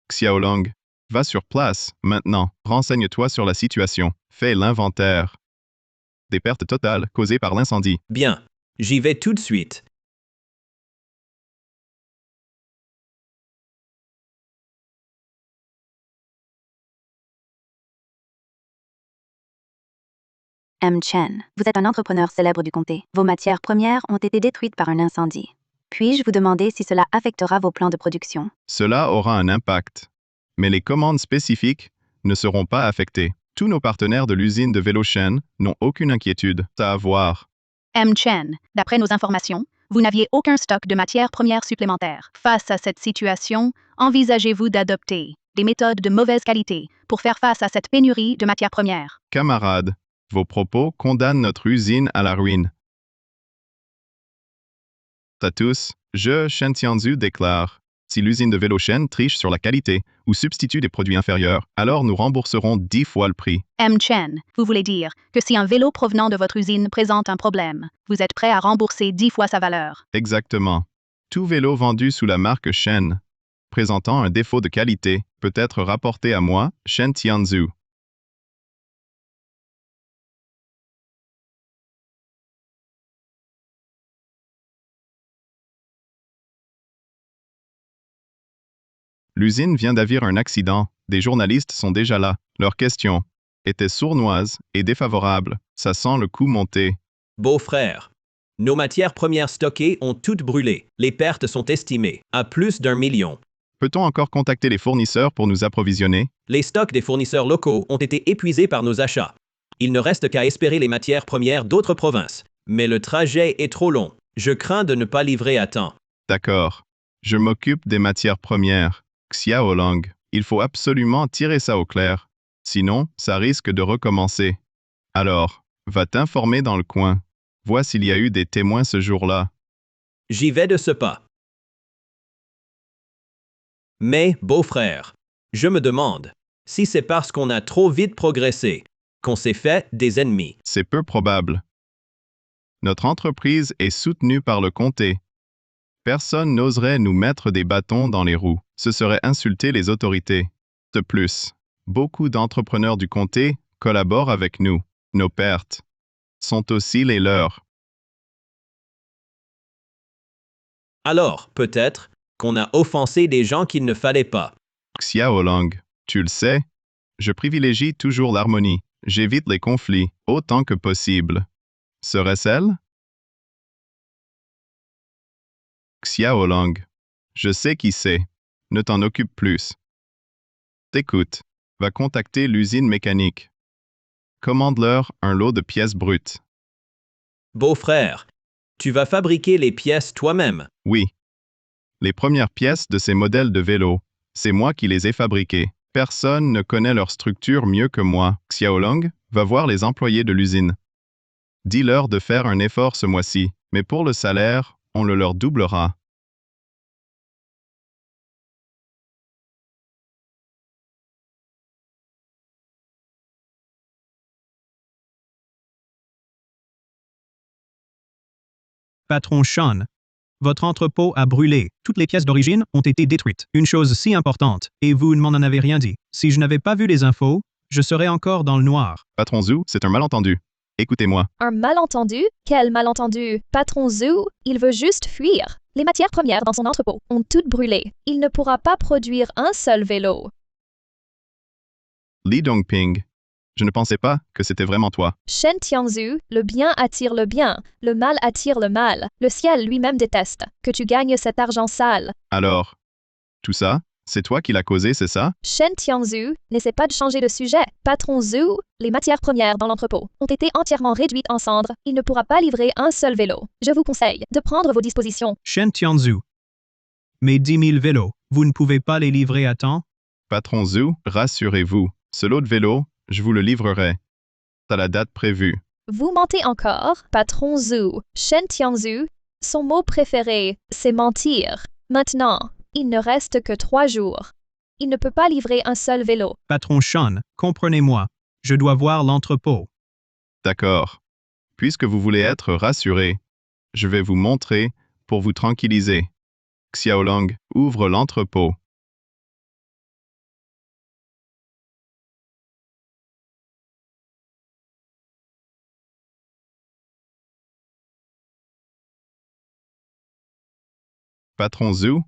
Xiaolong, va sur place, maintenant. Renseigne-toi sur la situation. Fais l'inventaire. Des pertes totales causées par l'incendie. Bien. J'y vais tout de suite. M. Chen, vous êtes un entrepreneur célèbre du comté. Vos matières premières ont été détruites par un incendie. Puis-je vous demander si cela affectera vos plans de production? Cela aura un impact. Mais les commandes spécifiques ne seront pas affectées. Tous nos partenaires de l'usine de vélo Shen n'ont aucune inquiétude à avoir. M. Chen, d'après nos informations, vous n'aviez aucun stock de matières premières supplémentaires. Face à cette situation, envisagez-vous d'adopter des méthodes de mauvaise qualité pour faire face à cette pénurie de matières premières? Camarades, vos propos condamnent notre usine à la ruine. À tous, je, Shen Tianzu, déclare, si l'usine de vélo Shen triche sur la qualité ou substitue des produits inférieurs, alors nous rembourserons 10 fois le prix. M. Chen, vous voulez dire que si un vélo provenant de votre usine présente un problème, vous êtes prêt à rembourser 10 fois sa valeur? Exactement. Tout vélo vendu sous la marque Shen, présentant un défaut de qualité, peut être rapporté à moi, Shen Tianzu. L'usine vient d'avir un accident, des journalistes sont déjà là. Leurs questions étaient sournoises et défavorables. Ça sent le coup monter. Beau-frère, nos matières premières stockées ont toutes brûlé. Les pertes sont estimées à plus d'1 million. Peut-on encore contacter les fournisseurs pour nous approvisionner? Les stocks des fournisseurs locaux ont été épuisés par nos achats. Il ne reste qu'à espérer les matières premières d'autres provinces. Mais le trajet est trop long. Je crains de ne pas livrer à temps. D'accord. Je m'occupe des matières premières. Xiaolang, il faut absolument tirer ça au clair. Sinon, ça risque de recommencer. Alors, va t'informer dans le coin. Vois s'il y a eu des témoins ce jour-là. J'y vais de ce pas. Mais, beau-frère, je me demande si c'est parce qu'on a trop vite progressé qu'on s'est fait des ennemis. C'est peu probable. Notre entreprise est soutenue par le comté. Personne n'oserait nous mettre des bâtons dans les roues. Ce serait insulter les autorités. De plus, beaucoup d'entrepreneurs du comté collaborent avec nous. Nos pertes sont aussi les leurs. Alors, peut-être qu'on a offensé des gens qu'il ne fallait pas. Xiaolang, tu le sais, je privilégie toujours l'harmonie. J'évite les conflits autant que possible. Serait-ce elle? Xiaolang, je sais qui c'est. Ne t'en occupe plus. T'écoute, va contacter l'usine mécanique. Commande-leur un lot de pièces brutes. Beau-frère, tu vas fabriquer les pièces toi-même. Oui. Les premières pièces de ces modèles de vélo, c'est moi qui les ai fabriquées. Personne ne connaît leur structure mieux que moi. Xiaolang va voir les employés de l'usine. Dis-leur de faire un effort ce mois-ci, mais pour le salaire, on le leur doublera. Patron Sean, votre entrepôt a brûlé. Toutes les pièces d'origine ont été détruites. Une chose si importante, et vous ne m'en avez rien dit. Si je n'avais pas vu les infos, je serais encore dans le noir. Patron Zhu, c'est un malentendu. Écoutez-moi. Un malentendu? Quel malentendu? Patron Zhu, il veut juste fuir. Les matières premières dans son entrepôt ont toutes brûlé. Il ne pourra pas produire un seul vélo. Li Dongping, je ne pensais pas que c'était vraiment toi. Shen Tianzu, le bien attire le bien, le mal attire le mal. Le ciel lui-même déteste que tu gagnes cet argent sale. Alors, tout ça, c'est toi qui l'as causé, c'est ça? Shen Tianzu, n'essaie pas de changer de sujet. Patron Zhu, les matières premières dans l'entrepôt ont été entièrement réduites en cendres. Il ne pourra pas livrer un seul vélo. Je vous conseille de prendre vos dispositions. Shen Tianzu. Mes 10 000 vélos, vous ne pouvez pas les livrer à temps? Patron Zhu, rassurez-vous, ce lot de vélos, je vous le livrerai à la date prévue. Vous mentez encore, Patron Zhu. Shen Tianzu, son mot préféré, c'est mentir. Maintenant, il ne reste que 3 jours. Il ne peut pas livrer un seul vélo. Patron Sean, comprenez-moi. Je dois voir l'entrepôt. D'accord. Puisque vous voulez être rassuré, je vais vous montrer pour vous tranquilliser. Xiaolang ouvre l'entrepôt. Patron Zhu,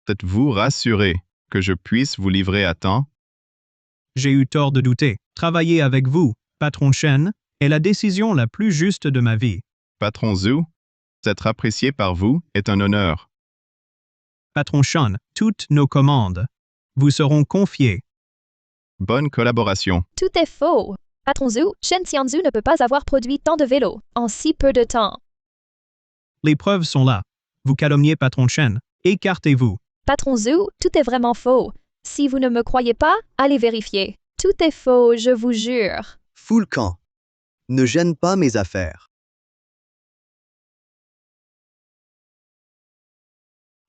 êtes-vous rassuré que je puisse vous livrer à temps? J'ai eu tort de douter. Travailler avec vous, Patron Shen, est la décision la plus juste de ma vie. Patron Zhu, être apprécié par vous est un honneur. Patron Sean, toutes nos commandes vous seront confiées. Bonne collaboration. Tout est faux. Patron Zhu, Shen Tianzu ne peut pas avoir produit tant de vélos en si peu de temps. Les preuves sont là. Vous calomniez patron Chen. Écartez-vous. Patron Zhu, tout est vraiment faux. Si vous ne me croyez pas, allez vérifier. Tout est faux, je vous jure. Fous le camp. Ne gêne pas mes affaires.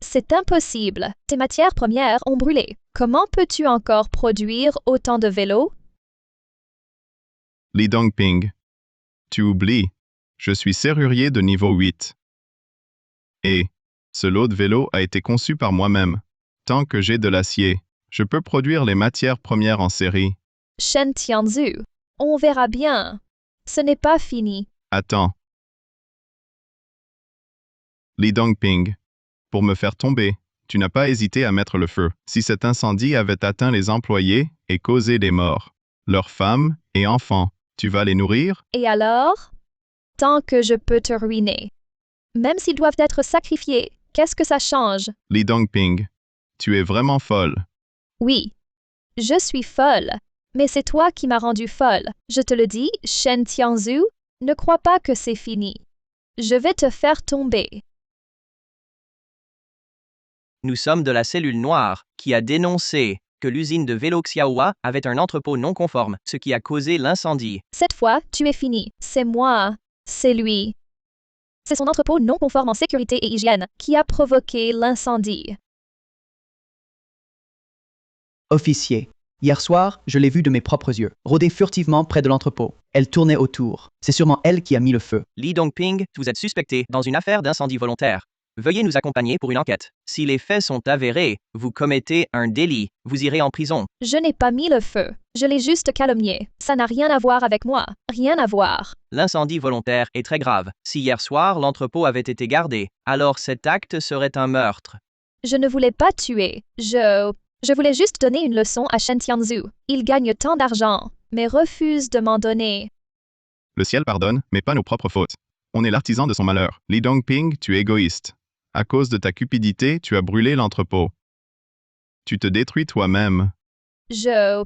C'est impossible. Tes matières premières ont brûlé. Comment peux-tu encore produire autant de vélos? Li Dongping. Tu oublies. Je suis serrurier de niveau 8. Et ce lot de vélo a été conçu par moi-même. Tant que j'ai de l'acier, je peux produire les matières premières en série. Shen Tianzu, on verra bien. Ce n'est pas fini. Attends. Li Dongping. Pour me faire tomber, tu n'as pas hésité à mettre le feu. Si cet incendie avait atteint les employés et causé des morts, leurs femmes et enfants, tu vas les nourrir? Et alors? Tant que je peux te ruiner. Même s'ils doivent être sacrifiés, qu'est-ce que ça change? Li Dongping. Tu es vraiment folle. Oui. Je suis folle. Mais c'est toi qui m'as rendue folle. Je te le dis, Shen Tianzu, ne crois pas que c'est fini. Je vais te faire tomber. Nous sommes de la cellule noire, qui a dénoncé que l'usine de vélo Xiaohua avait un entrepôt non conforme, ce qui a causé l'incendie. Cette fois, tu es fini. C'est moi. C'est lui. C'est son entrepôt non conforme en sécurité et hygiène qui a provoqué l'incendie. Officier. Hier soir, je l'ai vue de mes propres yeux, rôder furtivement près de l'entrepôt. Elle tournait autour. C'est sûrement elle qui a mis le feu. Li Dongping, vous êtes suspecté dans une affaire d'incendie volontaire. Veuillez nous accompagner pour une enquête. Si les faits sont avérés, vous commettez un délit. Vous irez en prison. Je n'ai pas mis le feu. Je l'ai juste calomnié. Ça n'a rien à voir avec moi. Rien à voir. L'incendie volontaire est très grave. Si hier soir l'entrepôt avait été gardé, alors cet acte serait un meurtre. Je ne voulais pas tuer. Je voulais juste donner une leçon à Shen Tianzu. Il gagne tant d'argent, mais refuse de m'en donner. Le ciel pardonne, mais pas nos propres fautes. On est l'artisan de son malheur. Li Dongping, tu es égoïste. À cause de ta cupidité, tu as brûlé l'entrepôt. Tu te détruis toi-même. Je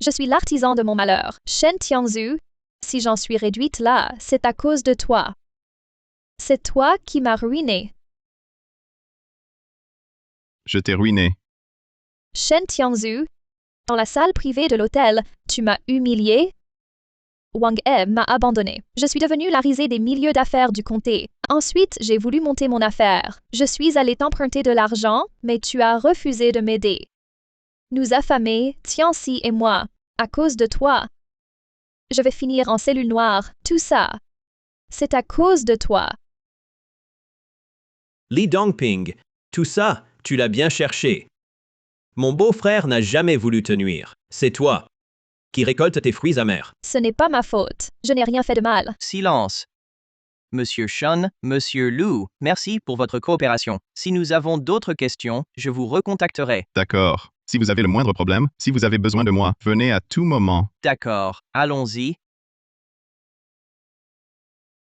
suis l'artisan de mon malheur. Shen Tianzu, si j'en suis réduite là, c'est à cause de toi. C'est toi qui m'as ruiné. Je t'ai ruiné. Shen Tianzu, dans la salle privée de l'hôtel, tu m'as humilié. Wang He m'a abandonné. Je suis devenue la risée des milieux d'affaires du comté. Ensuite, j'ai voulu monter mon affaire. Je suis allée t'emprunter de l'argent, mais tu as refusé de m'aider. Nous affamés, Tianxi et moi, à cause de toi. Je vais finir en cellule noire, tout ça. C'est à cause de toi. Li Dongping, tout ça, tu l'as bien cherché. Mon beau-frère n'a jamais voulu te nuire. C'est toi qui récolte tes fruits amers. Ce n'est pas ma faute. Je n'ai rien fait de mal. Silence. Monsieur Shen, Monsieur Lu, merci pour votre coopération. Si nous avons d'autres questions, je vous recontacterai. D'accord. Si vous avez le moindre problème, si vous avez besoin de moi, venez à tout moment. D'accord, allons-y.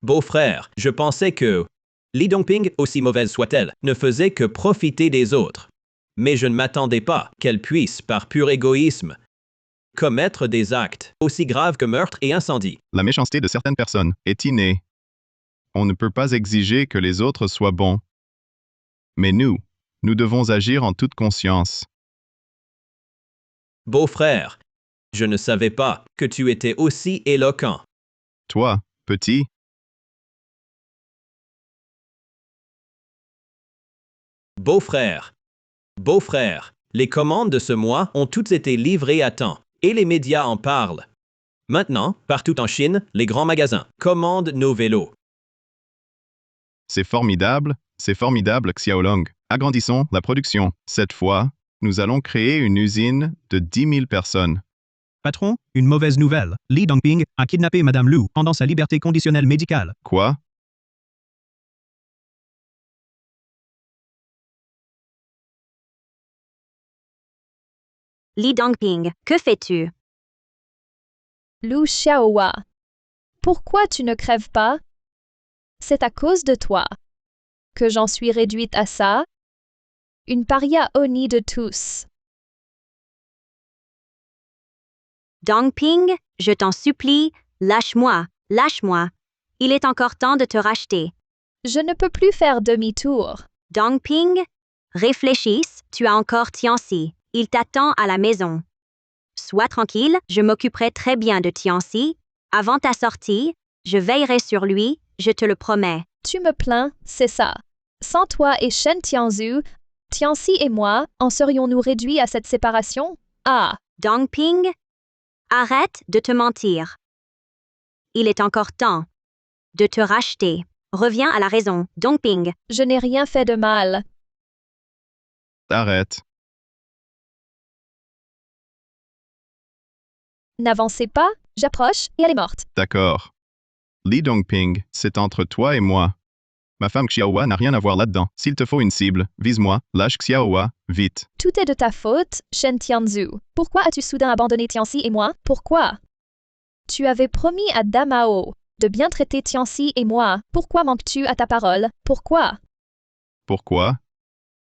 Beau-frère, je pensais que Li Dongping, aussi mauvaise soit-elle, ne faisait que profiter des autres. Mais je ne m'attendais pas qu'elle puisse, par pur égoïsme, commettre des actes aussi graves que meurtre et incendie. La méchanceté de certaines personnes est innée. On ne peut pas exiger que les autres soient bons. Mais nous devons agir en toute conscience. Beau-frère, je ne savais pas que tu étais aussi éloquent. Toi, petit, Beau-frère, les commandes de ce mois ont toutes été livrées à temps, et les médias en parlent. Maintenant, partout en Chine, les grands magasins commandent nos vélos. c'est formidable, Xiaolong. Agrandissons la production. Cette fois, nous allons créer une usine de 10 000 personnes. Patron, une mauvaise nouvelle. Li Dongping a kidnappé Madame Lu pendant sa liberté conditionnelle médicale. Quoi? Li Dongping, que fais-tu? Lu Xiaohua, pourquoi tu ne crèves pas? C'est à cause de toi que j'en suis réduite à ça. Une paria au nid de tous. Dongping, je t'en supplie, lâche-moi, lâche-moi. Il est encore temps de te racheter. Je ne peux plus faire demi-tour. Dongping, réfléchisse, tu as encore Tianxi. Il t'attend à la maison. Sois tranquille, je m'occuperai très bien de Tianxi. Avant ta sortie, je veillerai sur lui, je te le promets. Tu me plains, c'est ça. Sans toi et Shen Tianzhu, Tianxi et moi, en serions-nous réduits à cette séparation? Ah! Dongping, arrête de te mentir. Il est encore temps de te racheter. Reviens à la raison, Dongping. Je n'ai rien fait de mal. Arrête. N'avancez pas, j'approche et elle est morte. D'accord. Li Dongping, c'est entre toi et moi. Ma femme Xiaohua n'a rien à voir là-dedans. S'il te faut une cible, vise-moi, lâche Xiaohua, vite. Tout est de ta faute, Shen Tianzhu. Pourquoi as-tu soudain abandonné Tianxi et moi? Pourquoi? Tu avais promis à Damao de bien traiter Tianxi et moi. Pourquoi manques-tu à ta parole? Pourquoi? Pourquoi?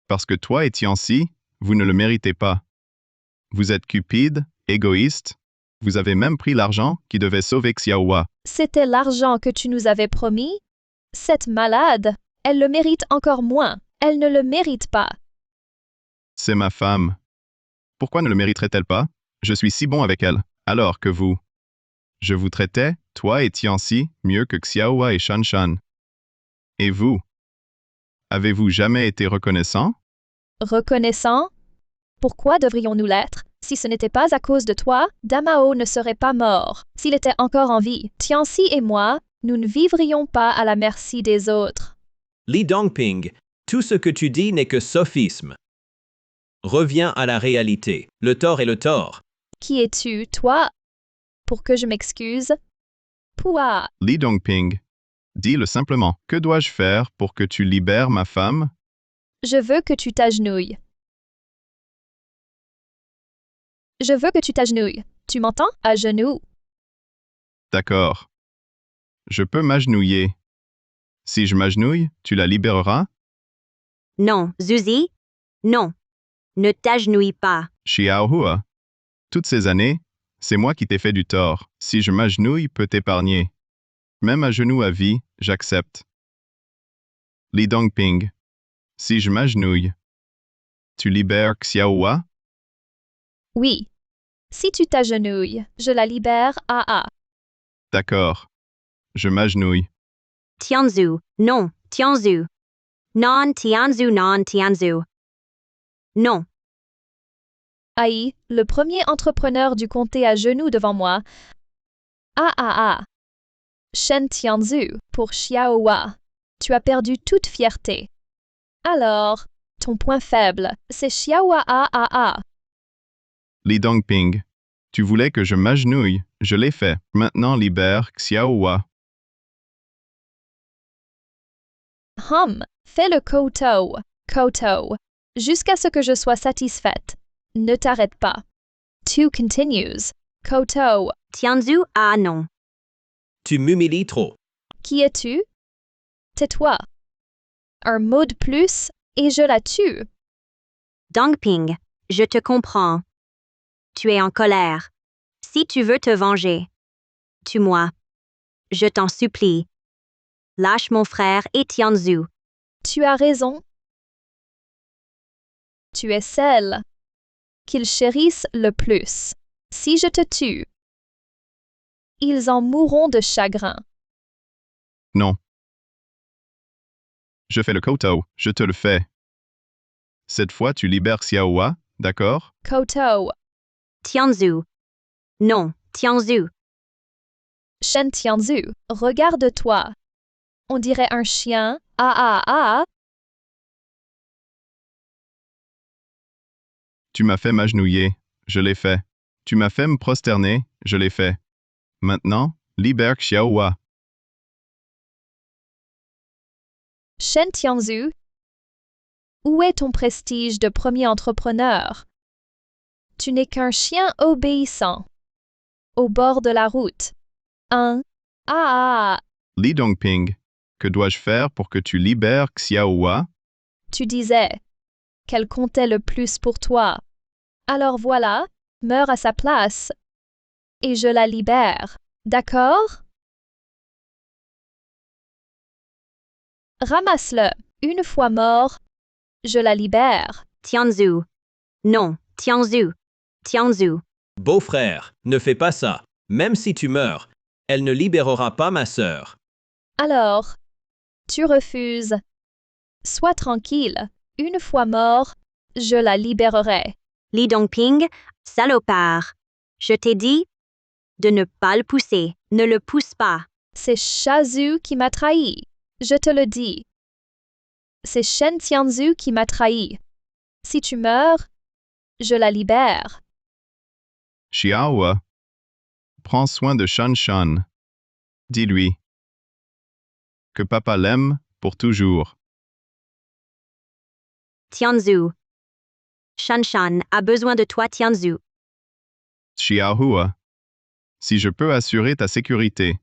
Parce que toi et Tianxi, vous ne le méritez pas. Vous êtes cupide, égoïste. Vous avez même pris l'argent qui devait sauver Xiaohua. C'était l'argent que tu nous avais promis? Cette malade, elle le mérite encore moins. Elle ne le mérite pas. C'est ma femme. Pourquoi ne le mériterait-elle pas? Je suis si bon avec elle, alors que vous. Je vous traitais, toi et Tianxi, mieux que Xiaohua et Shanshan. Et vous? Avez-vous jamais été reconnaissant? Reconnaissant? Pourquoi devrions-nous l'être? Si ce n'était pas à cause de toi, Damao ne serait pas mort. S'il était encore en vie, Tianxi et moi, nous ne vivrions pas à la merci des autres. Li Dongping, tout ce que tu dis n'est que sophisme. Reviens à la réalité. Le tort est le tort. Qui es-tu, toi? Pour que je m'excuse? Pouah! Li Dongping, dis-le simplement. Que dois-je faire pour que tu libères ma femme? Je veux que tu t'agenouilles. Je veux que tu t'agenouilles. Tu m'entends? À genoux. D'accord. Je peux m'agenouiller. Si je m'agenouille, tu la libéreras? Non, Zuzi. Non. Ne t'agenouille pas. Xiaohua. Toutes ces années, c'est moi qui t'ai fait du tort. Si je m'agenouille, peut t'épargner. Même à genoux à vie, j'accepte. Li Dongping. Si je m'agenouille, tu libères Xiaohua? Oui. Si tu t'agenouilles, je la libère, D'accord. Je m'agenouille. Tianzhu, non, Tianzhu. Non, Tianzhu, non, Tianzhu. Non. Aïe, le premier entrepreneur du comté à genoux devant moi. Shen Tianzhu, pour Xiaohua. Tu as perdu toute fierté. Alors, ton point faible, c'est Xiaohua. Li Dongping. Tu voulais que je m'agenouille, je l'ai fait. Maintenant libère Xiaohua. Fais le koto, jusqu'à ce que je sois satisfaite. Ne t'arrête pas. Tu continues. Koto. Tianzhu, non. Tu m'humilies trop. Qui es-tu? Tais-toi. Un mot de plus, et je la tue. Dongping, je te comprends. Tu es en colère. Si tu veux te venger, tue-moi. Je t'en supplie. Lâche mon frère et Tianzhu. Tu as raison. Tu es celle qu'ils chérissent le plus. Si je te tue, ils en mourront de chagrin. Non. Je fais le koto, je te le fais. Cette fois, tu libères Xiaohua, d'accord? Koto. Tianzhu. Non, Tianzhu. Shen Tianzhu, regarde-toi. On dirait un chien. Tu m'as fait m'agenouiller, je l'ai fait. Tu m'as fait me prosterner, je l'ai fait. Maintenant, libère Xiaohua. Shen Tianzhu, où est ton prestige de premier entrepreneur? Tu n'es qu'un chien obéissant. Au bord de la route. Li Dongping, que dois-je faire pour que tu libères Xiaohua? Tu disais qu'elle comptait le plus pour toi. Alors voilà, meurs à sa place. Et je la libère. D'accord? Ramasse-le. Une fois mort, je la libère. Tianzhu. Non, Tianzhu. Tianzhu. Beau-frère, ne fais pas ça. Même si tu meurs, elle ne libérera pas ma sœur. Alors, tu refuses. Sois tranquille. Une fois mort, je la libérerai. Li Dongping, salopard. Je t'ai dit de ne pas le pousser. Ne le pousse pas. C'est Shazu qui m'a trahi. Je te le dis. C'est Shen Tianzhu qui m'a trahi. Si tu meurs, je la libère. Xiaohua, prends soin de Shan Shan. Dis-lui que papa l'aime pour toujours. Tianzhu. Shanshan a besoin de toi, Tianzhu. Xiaohua, si je peux assurer ta sécurité,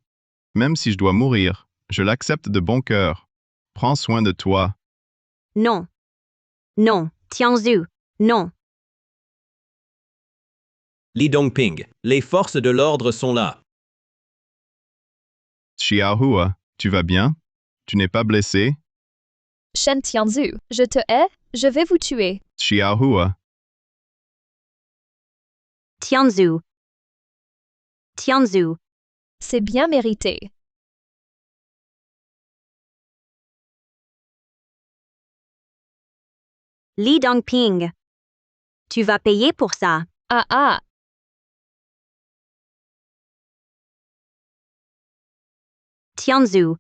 même si je dois mourir, je l'accepte de bon cœur. Prends soin de toi. Non. Non, Tianzhu. Non. Li Dongping, les forces de l'ordre sont là. Xiaohua, tu vas bien? Tu n'es pas blessé? Shen Tianzhu, je te hais, je vais vous tuer. Xiaohua, Tianzhu. Tianzhu. C'est bien mérité. Li Dongping. Tu vas payer pour ça. Ah ah. Tianzhu.